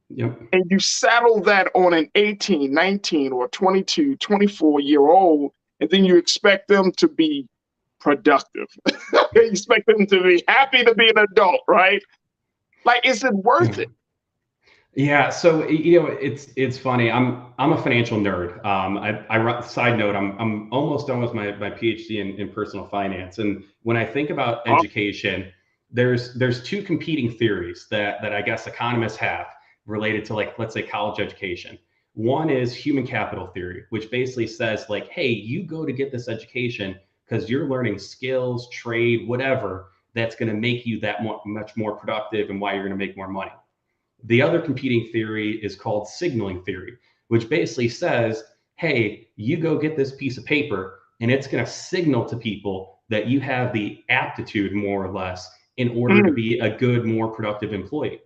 Yep. And you saddle that on an 18, 19, or 22, 24-year-old, and then you expect them to be productive. You expect them to be happy to be an adult, right? Like, is it worth it? Yeah, so it's funny. I'm a financial nerd. I run, side note, I'm almost done with my PhD in personal finance. And when I think about education, there's two competing theories that I guess economists have related to, like, let's say college education. One is human capital theory, which basically says, like, hey, you go to get this education because you're learning skills, trade, whatever, that's going to make you that much more productive and why you're going to make more money. The other competing theory is called signaling theory, which basically says, hey, you go get this piece of paper and it's going to signal to people that you have the aptitude, more or less, in order to be a good, more productive employee.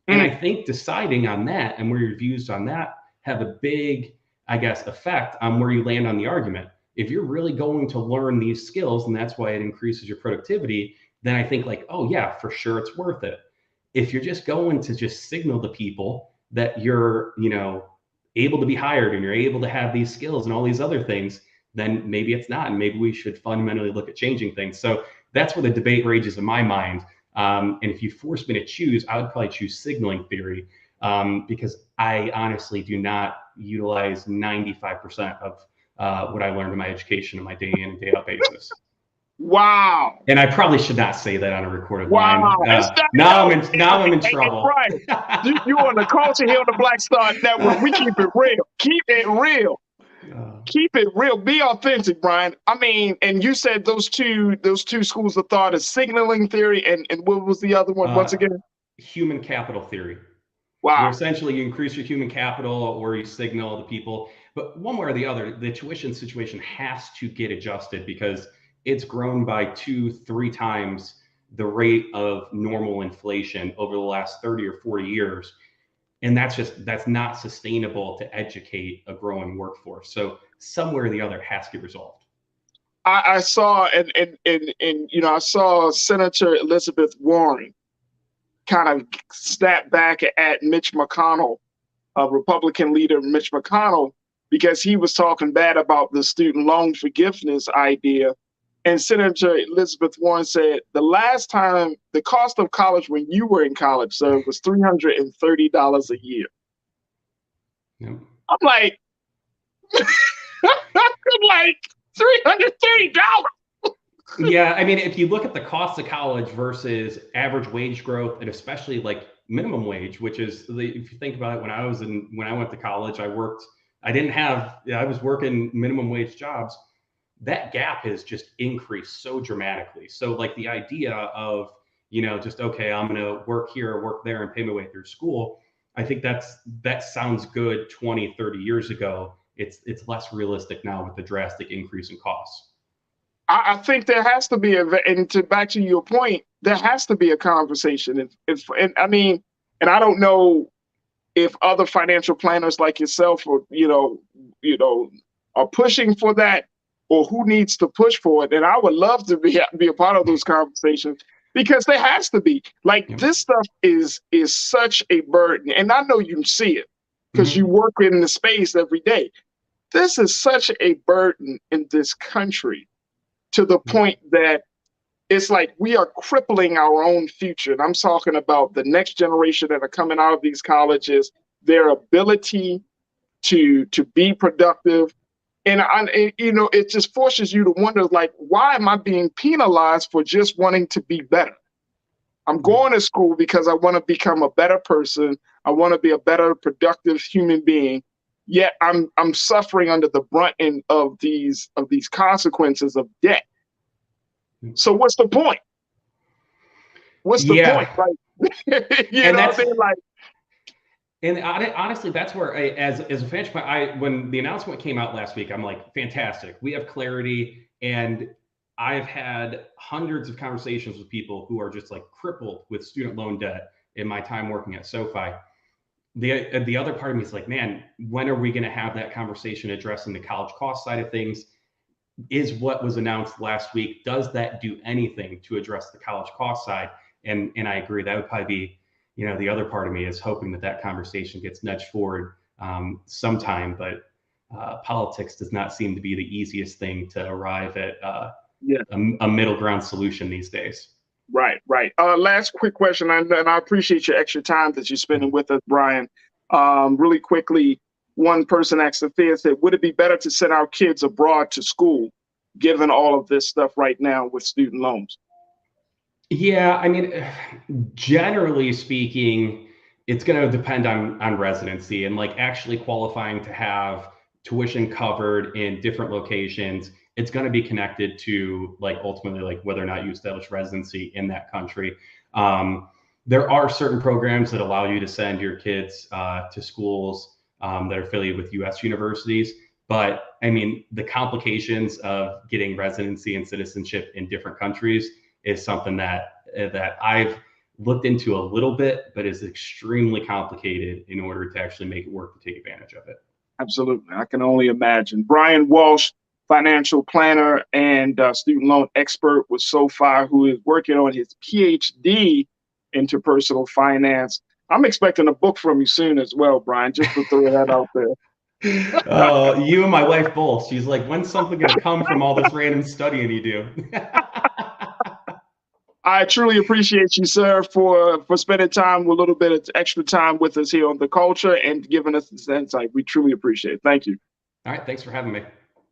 And I think deciding on that and where your views on that have a big, I guess, effect on where you land on the argument. If you're really going to learn these skills and that's why it increases your productivity, then I think, like, oh yeah, for sure it's worth it. If you're just going to just signal to people that you're, able to be hired and you're able to have these skills and all these other things, then maybe it's not. And maybe we should fundamentally look at changing things. So that's where the debate rages in my mind. And if you force me to choose, I would probably choose signaling theory, because I honestly do not utilize 95% of what I learned in my education on my day in and day out basis. Wow. And I probably should not say that on a recorded line. Now I'm in trouble. Right. You on the culture here on the Black Star Network. We keep it real. Keep it real. Keep it real. Be authentic, Brian. I mean, and you said those two schools of thought is signaling theory and what was the other one once again? Human capital theory. Wow. Where essentially you increase your human capital or you signal to people. But one way or the other, the tuition situation has to get adjusted because it's grown by 2-3 times the rate of normal inflation over the last 30 or 40 years. And that's not sustainable to educate a growing workforce. So somewhere or the other has to get resolved. I saw I saw Senator Elizabeth Warren kind of snap back at Mitch McConnell, Republican leader Mitch McConnell, because he was talking bad about the student loan forgiveness idea. And Senator Elizabeth Warren said the last time the cost of college when you were in college, sir, was $330 a year. Yep. I'm like, like $330. Yeah, I mean, if you look at the cost of college versus average wage growth, and especially like minimum wage, which is, if you think about it, when I went to college, I was working minimum wage jobs. That gap has just increased so dramatically. So like the idea of, just, okay, I'm going to work here or work there and pay my way through school. I think that sounds good 20, 30 years ago. It's less realistic now with the drastic increase in costs. I think there has to be back to your point, there has to be a conversation. And I don't know if other financial planners like yourself or, are pushing for that, or who needs to push for it. And I would love to be a part of those conversations because there has to be. Like, this stuff is such a burden. And I know you see it because you work in the space every day. This is such a burden in this country to the point that it's like we are crippling our own future. And I'm talking about the next generation that are coming out of these colleges, their ability to be productive. And it just forces you to wonder, like, why am I being penalized for just wanting to be better? I'm going to school because I want to become a better person. I want to be a better, productive human being. Yet I'm suffering under the brunt of these consequences of debt. So what's the point? What's the point? Like, And honestly, that's where, as a financial plan, when the announcement came out last week, I'm like, fantastic. We have clarity. And I've had hundreds of conversations with people who are just like crippled with student loan debt in my time working at SoFi. The other part of me is like, man, when are we going to have that conversation addressing the college cost side of things? Is what was announced last week, does that do anything to address the college cost side? And I agree, that would probably be, the other part of me is hoping that conversation gets nudged forward sometime, but politics does not seem to be the easiest thing to arrive at a middle ground solution these days. Right, right. Last quick question, and I appreciate your extra time that you're spending with us, Brian. Really quickly, one person asked the Fed, said, would it be better to send our kids abroad to school, given all of this stuff right now with student loans? Yeah, I mean, generally speaking, it's going to depend on residency and like actually qualifying to have tuition covered in different locations. It's going to be connected to like ultimately like whether or not you establish residency in that country. There are certain programs that allow you to send your kids to schools that are affiliated with U.S. universities. But I mean, the complications of getting residency and citizenship in different countries is something that I've looked into a little bit, but is extremely complicated in order to actually make it work to take advantage of it. Absolutely. I can only imagine. Brian Walsh, financial planner and student loan expert with SoFi, who is working on his PhD into personal finance. I'm expecting a book from you soon as well, Brian, just to throw that out there. Oh, you and my wife both. She's like, when's something going to come from all this random studying you do? I truly appreciate you, sir, for spending time, a little bit of extra time with us here on The Culture and giving us this insight. We truly appreciate it. Thank you. All right. Thanks for having me.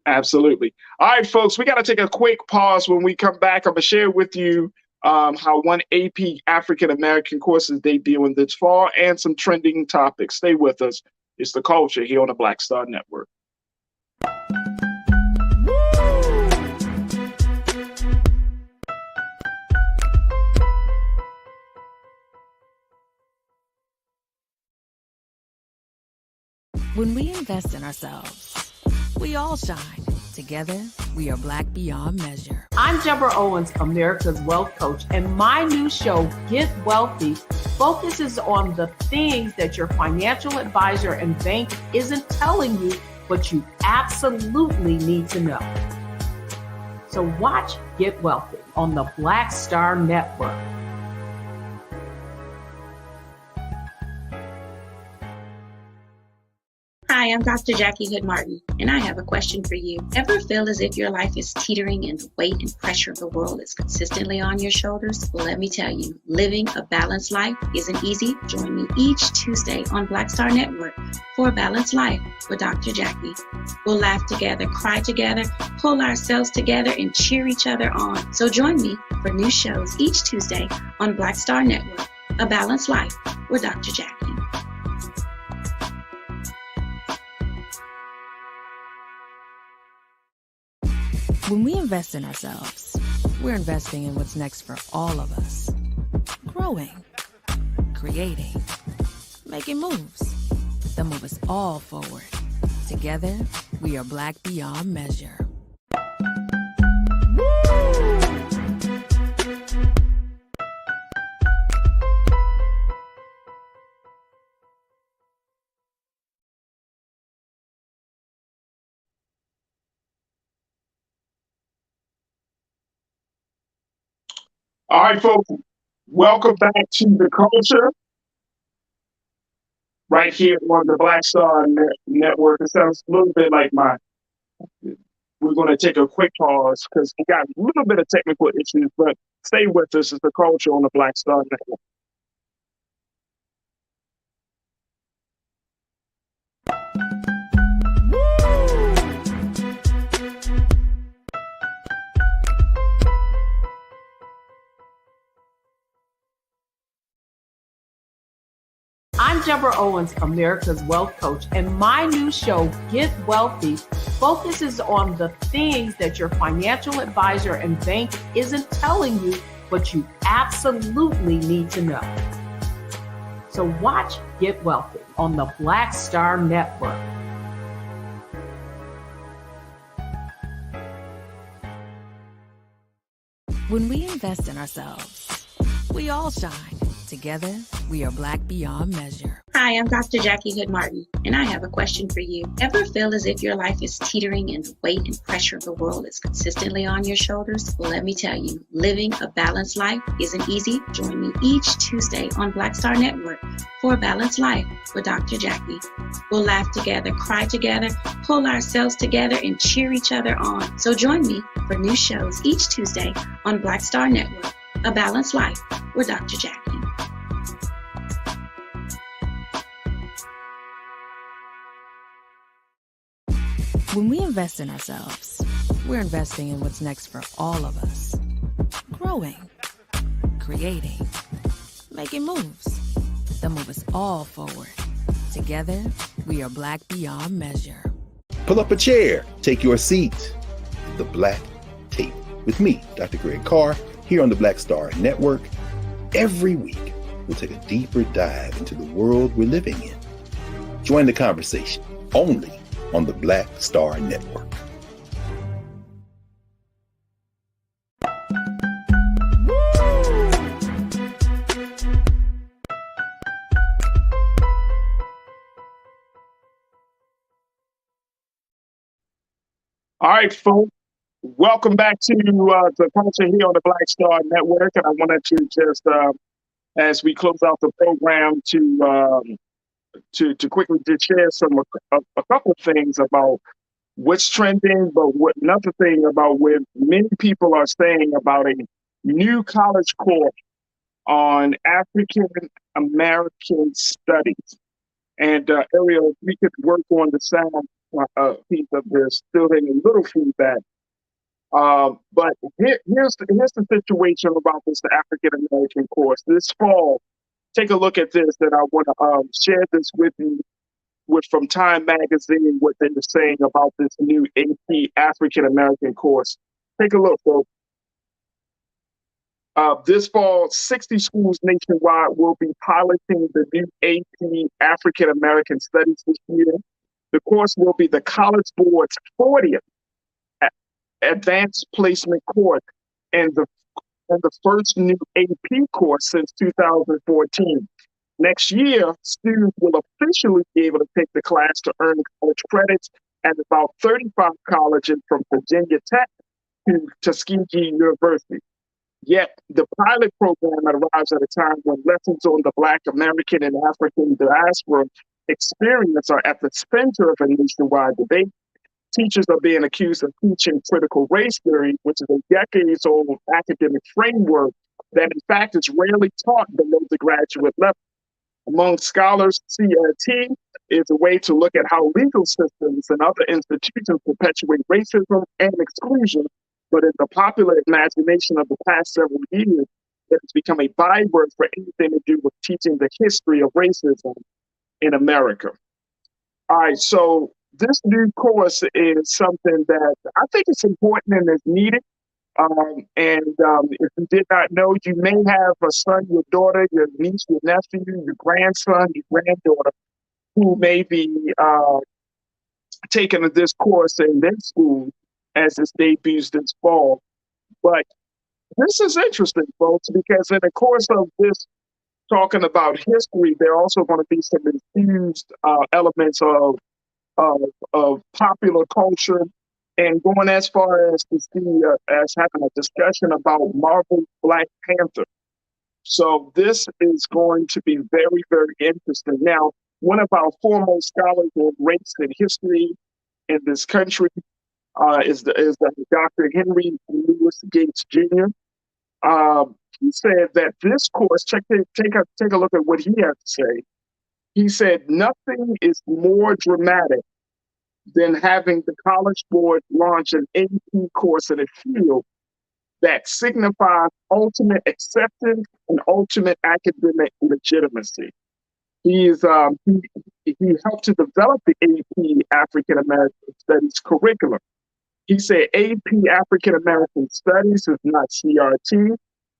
Absolutely. All right, folks, we got to take a quick pause. When we come back, I'm going to share with you how one AP African-American courses debuting this fall and some trending topics. Stay with us. It's The Culture here on the Black Star Network. When we invest in ourselves, we all shine. Together, we are Black beyond measure. I'm Deborah Owens, America's Wealth Coach, and my new show, Get Wealthy, focuses on the things that your financial advisor and bank isn't telling you, but you absolutely need to know. So watch Get Wealthy on the Black Star Network. Hi, I'm Dr. Jackie Hood Martin, and I have a question for you. Ever feel as if your life is teetering and the weight and pressure of the world is consistently on your shoulders? Well, let me tell you, living a balanced life isn't easy. Join me each Tuesday on Black Star Network for A Balanced Life with Dr. Jackie. We'll laugh together, cry together, pull ourselves together, and cheer each other on. So join me for new shows each Tuesday on Black Star Network, A Balanced Life with Dr. Jackie. When we invest in ourselves, we're investing in what's next for all of us. Growing, creating, making moves that move us all forward. Together, we are Black beyond measure. All right, folks, welcome back to The Culture right here on the Black Star Network. It sounds a little bit like we're going to take a quick pause because we got a little bit of technical issues, but stay with us. It's The Culture on the Black Star Network. I'm Deborah Owens, America's Wealth Coach, and my new show, Get Wealthy, focuses on the things that your financial advisor and bank isn't telling you, but you absolutely need to know. So watch Get Wealthy on the Black Star Network. When we invest in ourselves, we all shine. Together, we are Black beyond measure. Hi, I'm Dr. Jackie Hood Martin, and I have a question for you. Ever feel as if your life is teetering and the weight and pressure of the world is consistently on your shoulders? Well, let me tell you, living a balanced life isn't easy. Join me each Tuesday on Black Star Network for A Balanced Life with Dr. Jackie. We'll laugh together, cry together, pull ourselves together, and cheer each other on. So join me for new shows each Tuesday on Black Star Network, A Balanced Life with Dr. Jackie. When we invest in ourselves, we're investing in what's next for all of us. Growing, creating, making moves that move us all forward. Together, we are Black beyond measure. Pull up a chair, take your seat. The Black Tape with me, Dr. Greg Carr, here on the Black Star Network. Every week, we'll take a deeper dive into the world we're living in. Join the conversation only on the Black Star Network. All right, folks. Welcome back to the culture here on the Black Star Network. And I wanted to just, as we close out the program, to quickly just share a couple of things about what's trending, but another thing about what many people are saying about a new college course on African American studies. And Ariel, if we could work on the sound piece of this, still getting a little feedback. But here's the situation about this African American course. This fall, take a look at this, and I want to share this with you from Time Magazine, what they're saying about this new AP African American course. Take a look, folks. This fall, 60 schools nationwide will be piloting the new AP African American Studies this year. The course will be the College Board's 40th advanced placement course and the first new AP course since 2014. Next year, students will officially be able to take the class to earn college credits at about 35 colleges from Virginia Tech to Tuskegee University. Yet, the pilot program arrives at a time when lessons on the Black American and African diaspora experience are at the center of a nationwide debate. Teachers are being accused of teaching critical race theory, which is a decades-old academic framework that, in fact, is rarely taught below the graduate level. Among scholars, CRT is a way to look at how legal systems and other institutions perpetuate racism and exclusion, but in the popular imagination of the past several years, it has become a byword for anything to do with teaching the history of racism in America. All right, so this new course is something that I think is important and is needed. If you did not know, you may have a son, your daughter, your niece, your nephew, your grandson, your granddaughter, who may be taking this course in their school as it debuts this fall. But this is interesting, folks, because in the course of this, talking about history, there are also going to be some infused elements of popular culture, and going as far as to see as having a discussion about Marvel's Black Panther. So this is going to be very, very interesting. Now, one of our foremost scholars on race and history in this country is Dr. Henry Louis Gates Jr. He said that this course, take a look at what he had to say. He said, nothing is more dramatic than having the College Board launch an AP course in a field that signifies ultimate acceptance and ultimate academic legitimacy. He helped to develop the AP African American Studies curriculum. He said AP African American Studies is not CRT.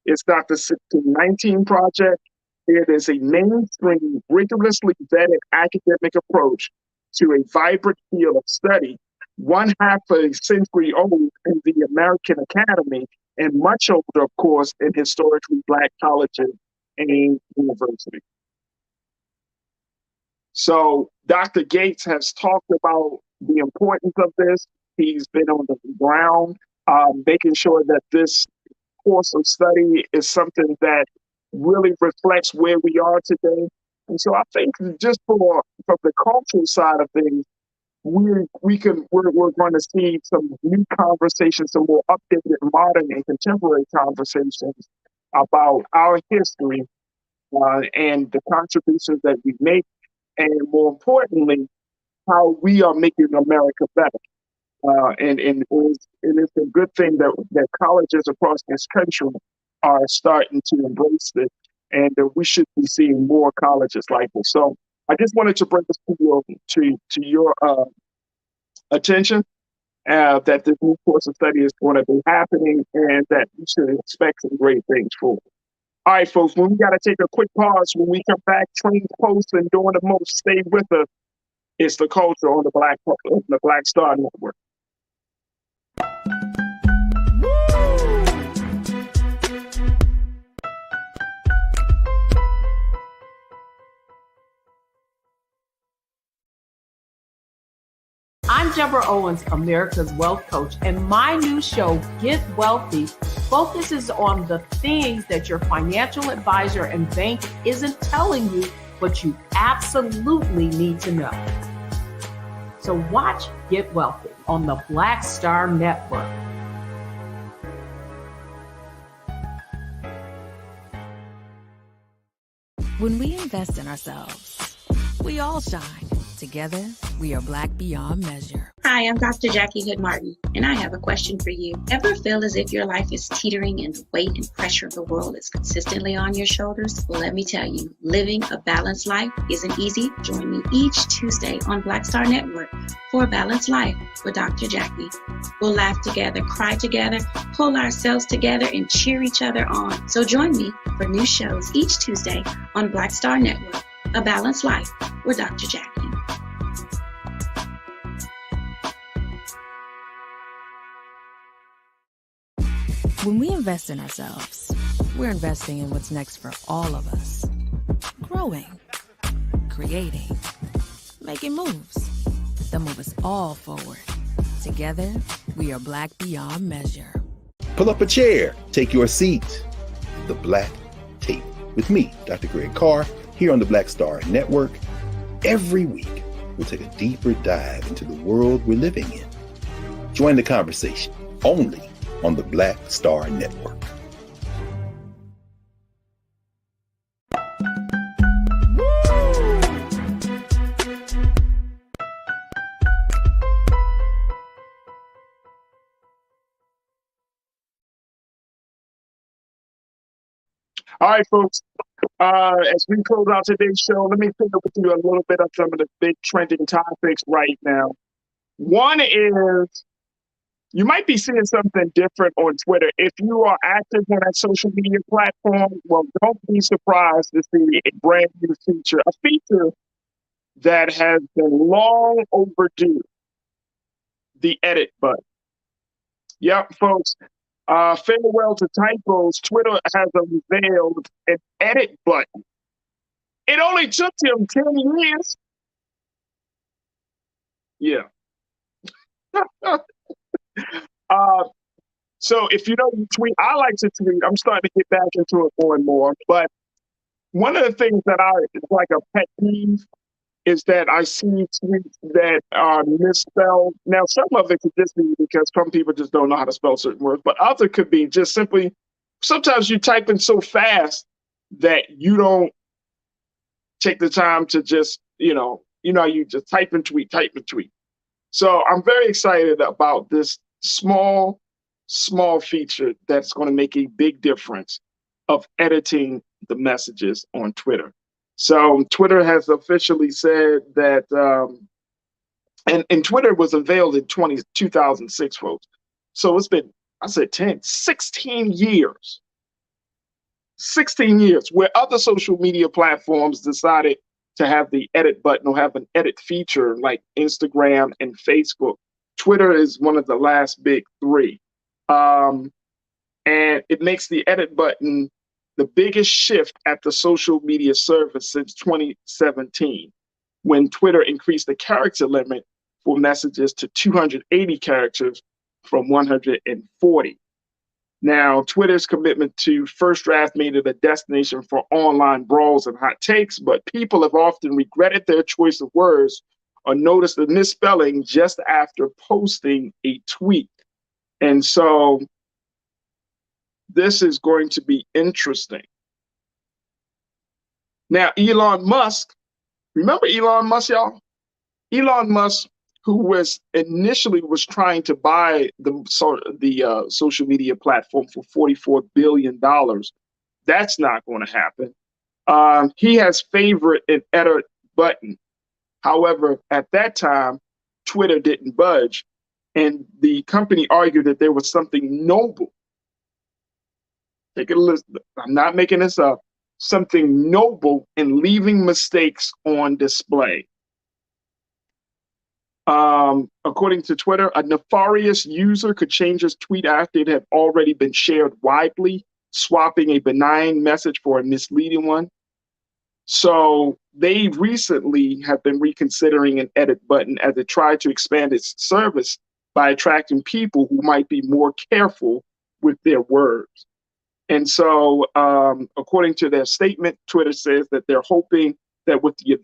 It's not the 1619 project. It is a mainstream, rigorously vetted academic approach to a vibrant field of study, one half a century old in the American Academy, and much older, of course, in historically Black colleges and universities. So Dr. Gates has talked about the importance of this. He's been on the ground, making sure that this course of study is something that really reflects where we are today. And so I think just from the cultural side of things, we're going to see some new conversations, some more updated, modern, and contemporary conversations about our history and the contributions that we make, and more importantly, how we are making America better. And it's a good thing that colleges across this country are starting to embrace this, and we should be seeing more colleges like this. So I just wanted to bring this to your attention, that this new course of study is going to be happening, and that you should expect some great things for it. All right, folks, we got to take a quick pause. When we come back, train posts and doing the most, stay with us. It's the culture on the Black Star Network. I'm Deborah Owens, America's Wealth Coach, and my new show, Get Wealthy, focuses on the things that your financial advisor and bank isn't telling you, but you absolutely need to know. So watch Get Wealthy on the Black Star Network. When we invest in ourselves, we all shine. Together, we are Black beyond measure. Hi, I'm Dr. Jackie Hood Martin, and I have a question for you. Ever feel as if your life is teetering and the weight and pressure of the world is consistently on your shoulders? Well, let me tell you, living a balanced life isn't easy. Join me each Tuesday on Black Star Network for a Balanced Life with Dr. Jackie. We'll laugh together, cry together, pull ourselves together, and cheer each other on. So join me for new shows each Tuesday on Black Star Network, A Balanced Life with Dr. Jackie. When we invest in ourselves, we're investing in what's next for all of us. Growing, creating, making moves that move us all forward. Together, we are Black beyond measure. Pull up a chair, take your seat. The Black Tape with me, Dr. Greg Carr, here on the Black Star Network. Every week, we'll take a deeper dive into the world we're living in. Join the conversation only on the Black Star Network. All right, folks. As we close out today's show, let me pick up with you a little bit of some of the big trending topics right now. One is, you might be seeing something different on Twitter. If you are active on that social media platform, well, don't be surprised to see a brand new feature, a feature that has been long overdue, the edit button. Yep, folks, farewell to typos. Twitter has unveiled an edit button. It only took him 10 years. Yeah. So if you don't tweet, I like to tweet. I'm starting to get back into it more and more. But one of the things that it's like a pet peeve is that I see tweets that are misspelled. Now, some of it could just be because some people just don't know how to spell certain words, but other could be just simply, sometimes you type in so fast that you don't take the time to just, you just type and tweet. So I'm very excited about this small feature that's going to make a big difference of editing the messages on Twitter. So Twitter has officially said that, and Twitter was unveiled in 2006, folks. So it's been, 16 years. 16 years where other social media platforms decided to have the edit button or have an edit feature like Instagram and Facebook. Twitter is one of the last big three. And it makes the edit button the biggest shift at the social media service since 2017, when Twitter increased the character limit for messages to 280 characters from 140. Now, Twitter's commitment to First Draft made it a destination for online brawls and hot takes, but people have often regretted their choice of words or noticed a misspelling just after posting a tweet. And so This is going to be interesting. Now, Elon Musk, remember Elon Musk, y'all? Elon Musk, who was initially trying to buy the social media platform for $44 billion. That's not going to happen. He has favored an edit button. However, at that time, Twitter didn't budge, and the company argued that there was something noble. Take a listen. I'm not making this up. Something noble in leaving mistakes on display. According to Twitter, a nefarious user could change his tweet after it had already been shared widely, swapping a benign message for a misleading one. So they recently have been reconsidering an edit button as it tried to expand its service by attracting people who might be more careful with their words. And so, according to their statement, Twitter says that they're hoping that with the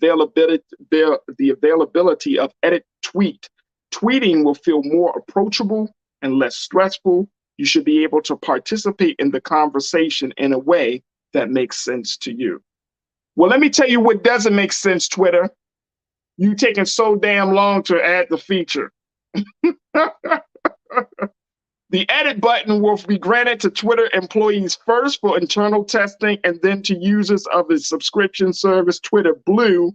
availability of edit tweeting will feel more approachable and less stressful. You should be able to participate in the conversation in a way that makes sense to you. Well, let me tell you what doesn't make sense, Twitter. You taking so damn long to add the feature. The edit button will be granted to Twitter employees first for internal testing and then to users of its subscription service, Twitter Blue.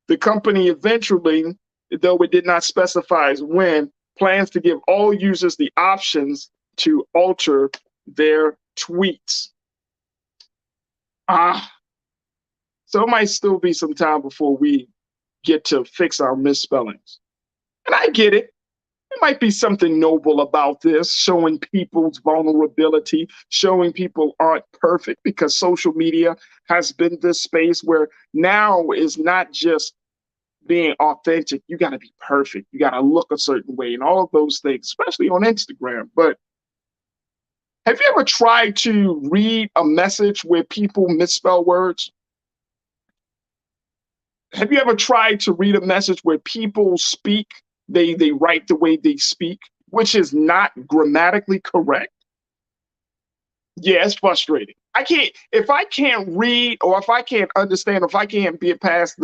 The company eventually, though it did not specify when, plans to give all users the options to alter their tweets. So it might still be some time before we get to fix our misspellings. And I get it. There might be something noble about this, showing people's vulnerability, showing people aren't perfect, because social media has been this space where now is not just being authentic. You got to be perfect. You got to look a certain way and all of those things, especially on Instagram. But have you ever tried to read a message where people misspell words? Have you ever tried to read a message where people speak, they write the way they speak, which is not grammatically correct? Yeah, it's frustrating. If I can't read, or if I can't understand, or if I can't be past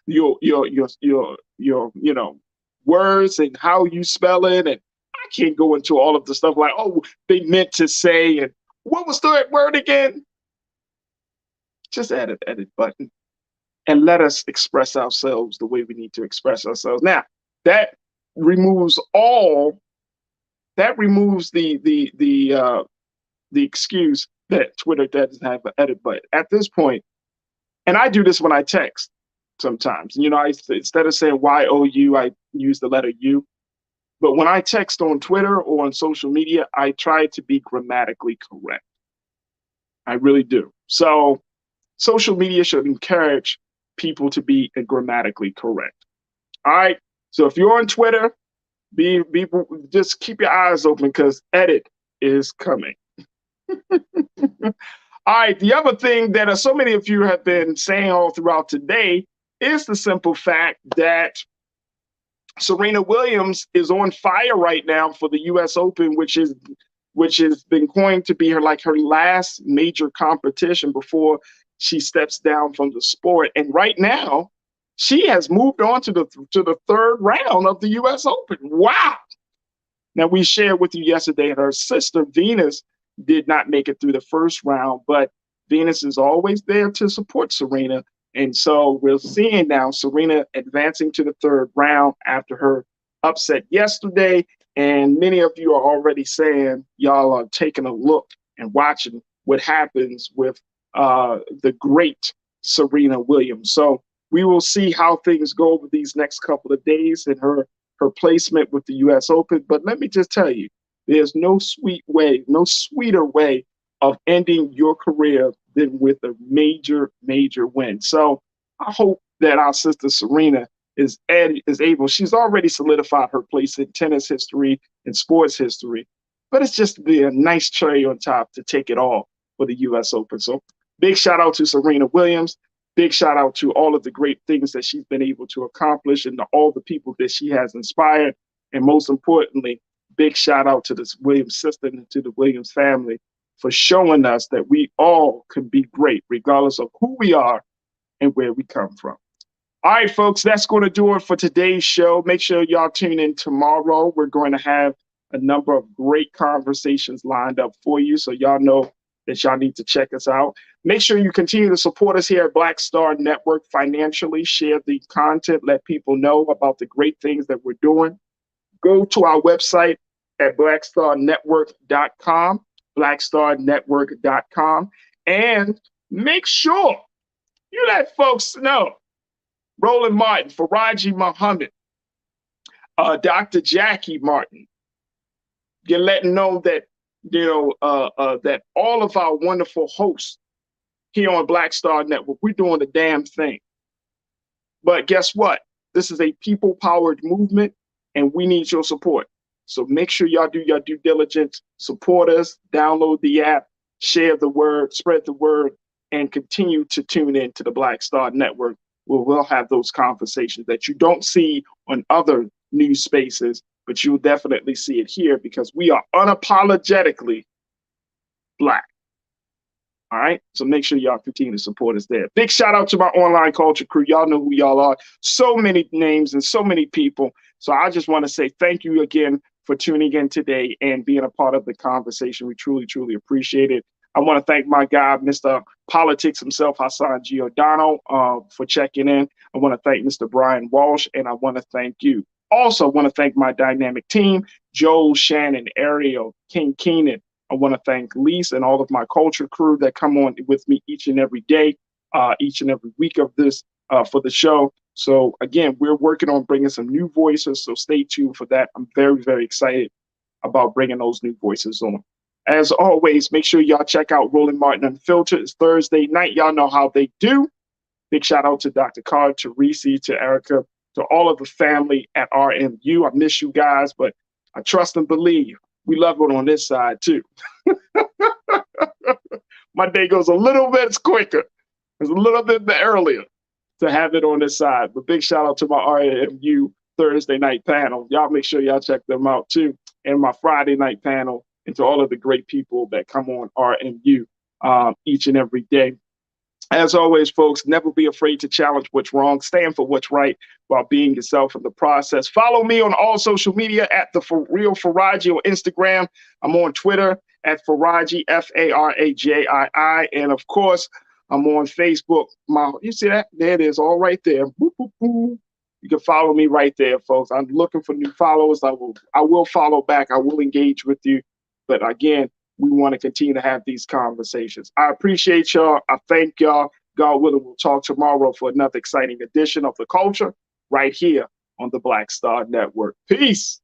your words and how you spell it, and I can't go into all of the stuff like, oh, they meant to say, and what was the word again? Just add an edit button and let us express ourselves the way we need to express ourselves. Now, that removes the excuse that Twitter doesn't have an edit button at this point. And I do this when I text sometimes. Instead of saying YOU, I use the letter U. But when I text on Twitter or on social media, I try to be grammatically correct. I really do. So social media should encourage people to be grammatically correct. All right. So if you're on Twitter, just keep your eyes open, because edit is coming. All right. The other thing that so many of you have been saying all throughout today is the simple fact that Serena Williams is on fire right now for the U.S. Open, which has been going to be her last major competition before she steps down from the sport. And right now, she has moved on to the third round of the U.S. Open. Wow. Now, we shared with you yesterday her sister, Venus, did not make it through the first round, but Venus is always there to support Serena. And so we're seeing now Serena advancing to the third round after her upset yesterday. And many of you are already saying y'all are taking a look and watching what happens with the great Serena Williams. So we will see how things go over these next couple of days and her placement with the U.S. Open. But let me just tell you, there's no sweeter way of ending your career than with a major, major win. So I hope that our sister Serena is able. She's already solidified her place in tennis history and sports history, but it's just be a nice cherry on top to take it all for the U.S. Open. So big shout out to Serena Williams. Big shout out to all of the great things that she's been able to accomplish and to all the people that she has inspired. And most importantly, big shout out to this Williams sister and to the Williams family for showing us that we all could be great, regardless of who we are and where we come from. All right, folks, that's going to do it for today's show. Make sure y'all tune in tomorrow. We're going to have a number of great conversations lined up for you, so y'all know that y'all need to check us out. Make sure you continue to support us here at Black Star Network financially. Share the content. Let people know about the great things that we're doing. Go to our website at blackstarnetwork.com, blackstarnetwork.com, and make sure you let folks know. Roland Martin, Farajii Muhammad, Dr. Jackie Martin. You're letting know that, that all of our wonderful hosts here on Black Star Network, we're doing the damn thing. But guess what? This is a people-powered movement, and we need your support. So make sure y'all do your due diligence, support us, download the app, share the word, spread the word, and continue to tune in to the Black Star Network, where we'll have those conversations that you don't see on other news spaces, but you'll definitely see it here because we are unapologetically Black. All right, so make sure y'all continue to support us there. Big shout out to my online culture crew. Y'all know who y'all are. So many names and so many people. So I just want to say thank you again for tuning in today and being a part of the conversation. We truly, truly appreciate it. I want to thank my guy, Mr. Politics himself, Hassan Giordano, for checking in. I want to thank Mr. Brian Walsh, and I want to thank you. Also want to thank my dynamic team, Joel, Shannon, Ariel, King Keenan. I want to thank Lise and all of my culture crew that come on with me each and every day, each and every week of this for the show. So again, we're working on bringing some new voices, so stay tuned for that. I'm very, very excited about bringing those new voices on. As always, make sure y'all check out Roland Martin Unfiltered. It's Thursday night. Y'all know how they do. Big shout out to Dr. Carr, to Reese, to Erica, to all of the family at RMU. I miss you guys, but I trust and believe we love it on this side too. My day goes a little bit quicker. It's a little bit earlier to have it on this side. But big shout out to my RMU Thursday night panel. Y'all make sure y'all check them out too. And my Friday night panel, and to all of the great people that come on RMU each and every day. As always, folks, never be afraid to challenge what's wrong. Stand for what's right while being yourself in the process. Follow me on all social media at the Real Farajii on Instagram. I'm on Twitter at Farajii, Farajii. And of course, I'm on Facebook. You see that? There it is, all right there. Boop, boop, boop. You can follow me right there, folks. I'm looking for new followers. I will follow back. I will engage with you. But again, we want to continue to have these conversations. I appreciate y'all. I thank y'all. God willing, we'll talk tomorrow for another exciting edition of The Culture right here on the Black Star Network. Peace.